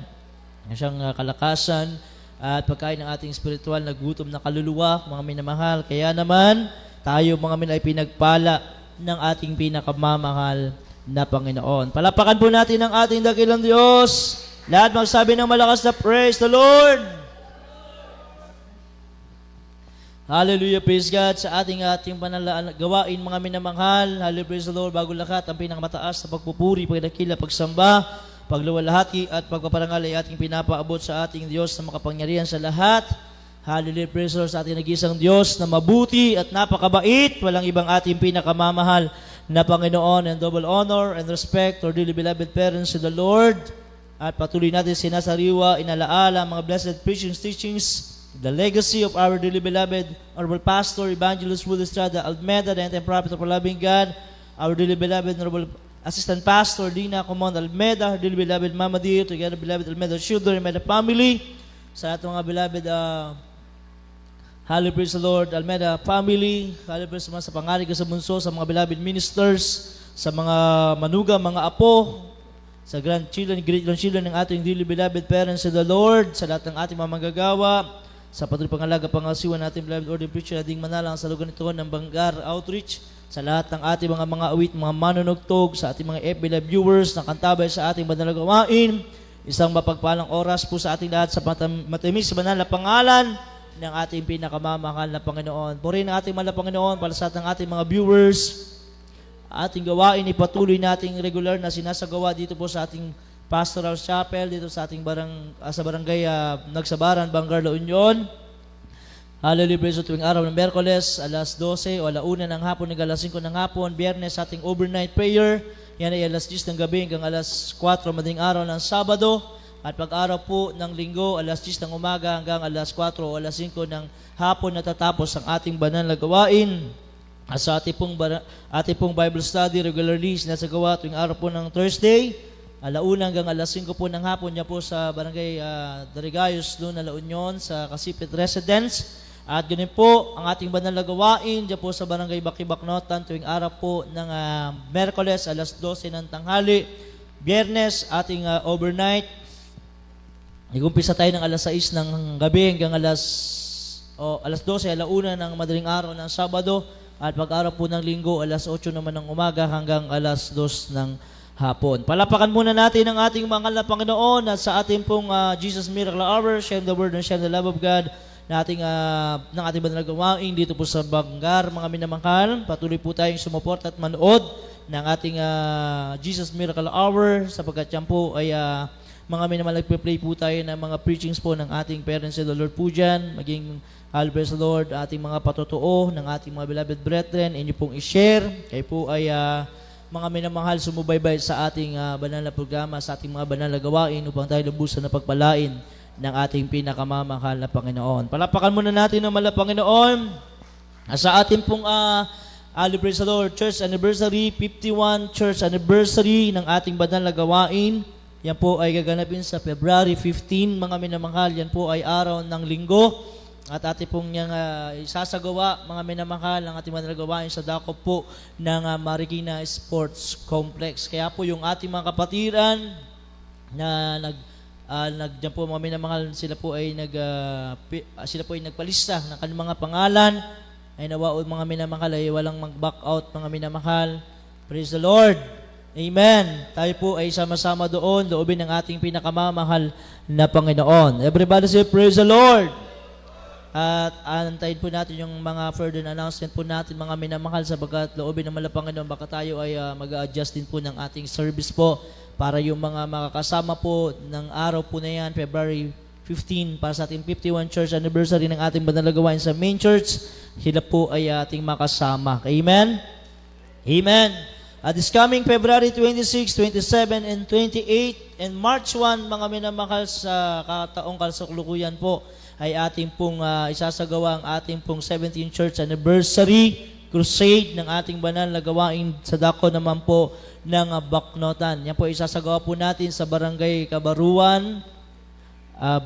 Ang siyang kalakasan at pagkain ng ating spiritual na gutom na kaluluwa, mga minamahal. Kaya naman, tayo mga min ay pinagpala ng ating pinakamamahal na Panginoon. Palapakan po natin ang ating dakilang Diyos. Lahat magsabi ng malakas na praise the Lord. Hallelujah, praise God sa ating gawain mga minamahal. Hallelujah, praise the Lord. Bago lahat, ang pinakamataas na pagpupuri, pagdakila, pagsamba, pagluwalhati at pagpaparangal ay ating pinapaabot sa ating Diyos na makapangyarihan sa lahat. Hallelujah, praise the Lord sa ating nag-isang Diyos na mabuti at napakabait. Walang ibang ating pinakamamahal na Panginoon, and double honor and respect to our dearly beloved parents in the Lord. At patuloy natin sinasariwa, inalaala, mga blessed preachings, teachings, the legacy of our dearly beloved Honorable Pastor, Evangelist Will Estrada Almeda, the entire prophet of our loving God, our dearly beloved Honorable Assistant Pastor Dina Comond Almeda, our dearly beloved Mama Dear, together beloved Almeda children, Almeda family, sa ating mga beloved hallelujah, praise the Lord, Almeda family, hallelujah, sa pangarig sa bunso, sa mga beloved ministers, sa mga manuga, mga apo, sa grandchildren, great-grandchildren ng ating dearly beloved parents in the Lord, sa lahat ng ating mga manggagawa, sa patuloy pangalaga, pangasiwan natin beloved ordained preacher, ading manalang sa lugar nito ng Bangar Outreach, sa lahat ng ating mga awit, mga manunugtog, sa ating mga FB Live viewers na kantabay sa ating banal na gawain, isang mapagpalang oras po sa ating lahat sa matamis banal na pangalan ng ating pinakamamahal na Panginoon. Purihin ang ating mahal na Panginoon para sa ating mga viewers. Ating gawain, ipatuloy nating regular na sinasagawa dito po sa ating Pastoral Chapel, dito sa ating sa barangay Nagsabaran, Bangar, La Union. Hallelujah, praise the tuwing araw ng Miyerkules, alas 12 o alauna ng hapon hanggang alas 5 ng hapon. Biyernes, ating overnight prayer. Yan ay alas 10 ng gabi hanggang alas 4 madaling araw ng Sabado. At pag-araw po ng Linggo, alas 10 ng umaga hanggang alas 4 o alas 5 ng hapon natatapos ang ating banal na gawain. At sa ating pong Bible study regularly sinasagawa tuwing araw po ng Thursday, alauna hanggang alas 5 po ng hapon niya po sa barangay Darigayos, Luna, La Union, sa Kasipit Residence. At ganun po ang ating banal na gawain diyan po sa barangay Bakibaknotan tuwing araw po ng Miyerkules, alas 12 ng tanghali. Biyernes, ating overnight. Nag-umpisa tayo ng alas 6 ng gabi hanggang alas 12, alauna ng madaling araw ng Sabado. At pag-araw po ng Linggo, alas 8 naman ng umaga hanggang alas 2 ng hapon. Palapakan muna natin ang ating mahal na Panginoon at sa ating pong Jesus Miracle Hour, share the word and share the love of God ng ating banal na gawain dito po sa Bangar, mga minamahal. Patuloy po tayong sumuport at manood ng ating Jesus Miracle Hour sapagkat yan po ay mga minamahal, nagpe-play po tayo ng mga preachings po ng ating parents in the Lord po dyan, maging praise the Lord, ating mga patotoo ng ating mga beloved brethren, inyo pong i-share. Kayo po ay mga minamahal, sumubaybay sa ating banal na programa, sa ating mga banal na gawain upang tayo lubusan na pagpalain ng ating pinakamamahal na Panginoon. Palapakan muna natin ng mahal na Panginoon sa ating pong praise the Lord, Church Anniversary, 51 Church Anniversary ng ating banal na gawain. Yan po ay gaganapin sa February 15, mga minamahal. Yan po ay araw ng Linggo. At ating pong niyang isasagawa, mga minamahal, ang ating banal na gawain sa dakop po ng Marikina Sports Complex. Kaya po yung ating mga kapatiran na diyan po mga minamahal, sila po ay nagpalista ng kanilang mga pangalan. Ay nawaon mga minamahal ay walang mag-back out, mga minamahal. Praise the Lord. Amen. Tayo po ay sama-sama doon, loobin ng ating pinakamamahal na Panginoon. Everybody say, praise the Lord. At antayin po natin yung mga further announcement po natin, mga minamahal, sapagkat loobin ng Panginoon, baka tayo ay mag-a-adjust din po ng ating service po para yung mga makakasama po ng araw po na yan, February 15, para sa ating 51 church anniversary ng ating banal na gawain sa main church, sila po ay ating makasama. Amen? Amen. At this coming February 26, 27, and 28, and March 1, mga minamahal, sa kataong kasalukuyan po, ay ating pong isasagawa ang ating pong 17th church anniversary crusade ng ating banal na gawain sa dako naman po ng Baknotan. Yan po isasagawa po natin sa Barangay Kabaruan,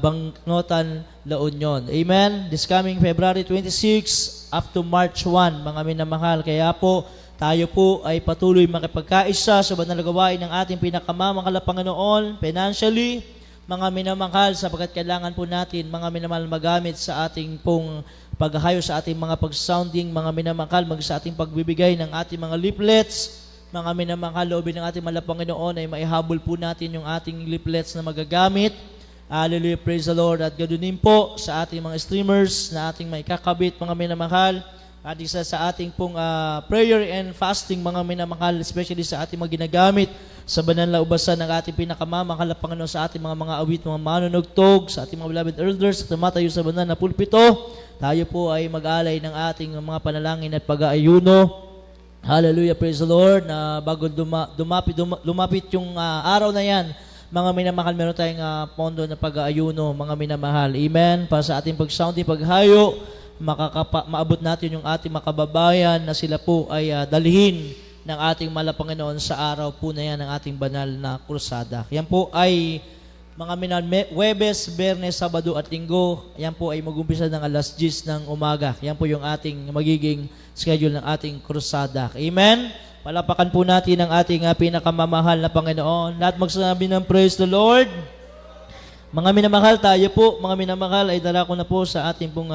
Baknotan, La Union. Amen? This coming February 26 up to March 1, mga minamahal. Kaya po, tayo po ay patuloy makipagkaisa sa banal na gawain ng ating pinakamamahal na Panginoon, financially, mga minamahal, sapagkat kailangan po natin, mga minamahal, magamit sa ating pong paghahayo sa ating mga pag-sounding, mga minamahal, sa ating pagbibigay ng ating mga leaflets, mga minamahal, loobin ng ating mahal na Panginoon ay maihabol po natin yung ating leaflets na magagamit. Hallelujah, praise the Lord. At ganunin po sa ating mga streamers na ating maikakabit, mga minamahal, at isa sa ating pong prayer and fasting, mga minamahal, especially sa ating mga ginagamit sa banal na ubasan ng ating pinakamamahal na Panginoon, sa ating mga awit, mga manunugtog, sa ating mga beloved elders, sa tumatayo sa banal na pulpito. Tayo po ay mag-alay ng ating mga panalangin at pag-aayuno. Hallelujah, praise the Lord. Na bago lumapit yung araw na yan, mga minamahal, meron tayong pondo na pag-aayuno, mga minamahal. Amen. Para sa ating pag-sounding, paghayo, maabot natin yung ating makababayan na sila po ay dalhin ng ating mahal na Panginoon sa araw po na yan ng ating banal na krusada. Yan po ay mga minamahal, Huwebes, Biyernes, Sabado at Linggo. Yan po ay mag-umpisa ng alas 10 ng umaga. Yan po yung ating magiging schedule ng ating krusada. Amen? Palapakan po natin ang ating pinakamamahal na Panginoon. Lahat magsasabi ng praise the Lord. Mga minamahal, tayo po, mga minamahal, ay dala ko na po sa ating pong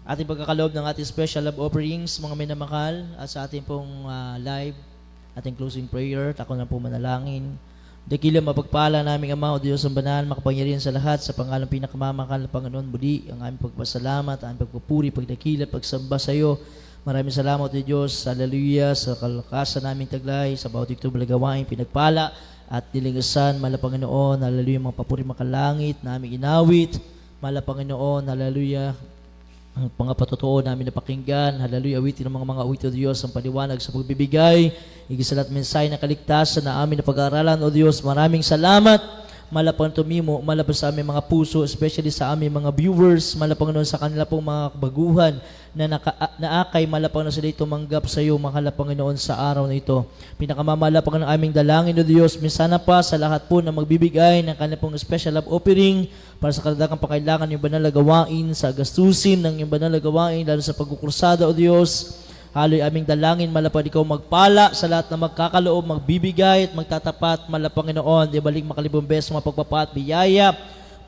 ating pagkakaloob ng ating special love offerings, mga minamahal, at sa ating pong live, ating closing prayer. Tako na po manalangin. Dakila mapagpala naming Ama o Diyos ang banal, makapangyarihan sa lahat, sa pangalang pinakamamahal na Panginoon, muli ang aming pagpasalamat, ang aming pagpupuri, pagdakila, pagsamba sa iyo. Maraming salamat o Diyos, hallelujah, sa kalakasan naming taglay, sa bawat ito balagawain, pinagpala, at nilingasan, mahal na Panginoon, hallelujah, mga papuri makalangit, naming inawit, mahal na Panginoon, hallelujah, ang mga patotoo namin napakinggan, hallelujah, awitin ng mga awit o Diyos, ang paliwanag sa pagbibigay, igisalat mensahe na kaligtasan na amin na pag-aaralan o Diyos, maraming salamat, malapang tumimo, malapang sa aming mga puso, especially sa aming mga viewers, malapang noon sa kanila pong mga baguhan na naakay, malapang na sila tumanggap sa iyo, mahal na Panginoon, sa araw na ito. Pinakamamalapang ng aming dalangin o Diyos, minsana pa sa lahat po na magbibigay ng kanilang pong special love offering para sa karagdagang pakailangan yung banal na gawain, sa gastusin ng yung banal na gawain, lalo sa pagkukursada o Diyos. Haloy aming dalangin, malapad ikaw magpala sa lahat na magkakaloob, magbibigay at magtatapat, malapang Panginoon, di balik makalibong beses mapagpapa at biyaya,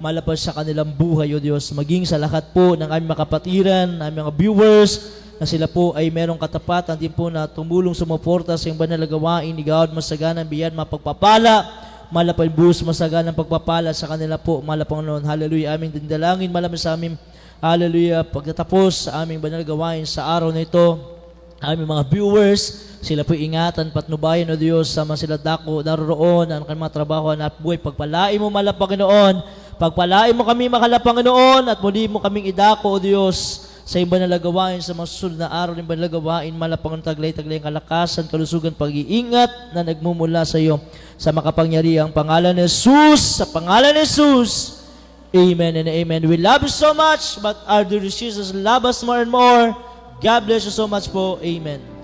malapad sa kanilang buhay, O Diyos, maging sa lahat po ng aming makapatiran, aming mga viewers, na sila po ay merong katapatan din po na tumulong sumuporta sa iyong banal na gawain, igawad masaganang biyan, mapagpapala, malapad buhos masaganang pagpapala sa kanila po, malapang Panginoon, hallelujah, aming dindalangin, malapad sa aming, hallelujah, pagtatapos sa aming banal na gawain sa araw na ito, aming mga viewers, sila po ingatan, patnubayan o Diyos, sama sila dako, naroon, ang kanilang mga trabaho at buhay. Pagpalain mo, mahal na Panginoon, pagpalain mo kami, mahal na Panginoon, at muli mo kaming idako o Diyos, sa iba na lagawain, sa mga susunod na araw ng iba na lagawain, mahal na Panginoon, taglay-taglay ang kalakasan, kalusugan, pag-iingat na nagmumula sa iyo, sa makapangyarihang pangalan ni Jesus, sa pangalan ni Jesus, amen and amen. We love you so much, but our dear Jesus love us more and more. God bless you so much po. Amen.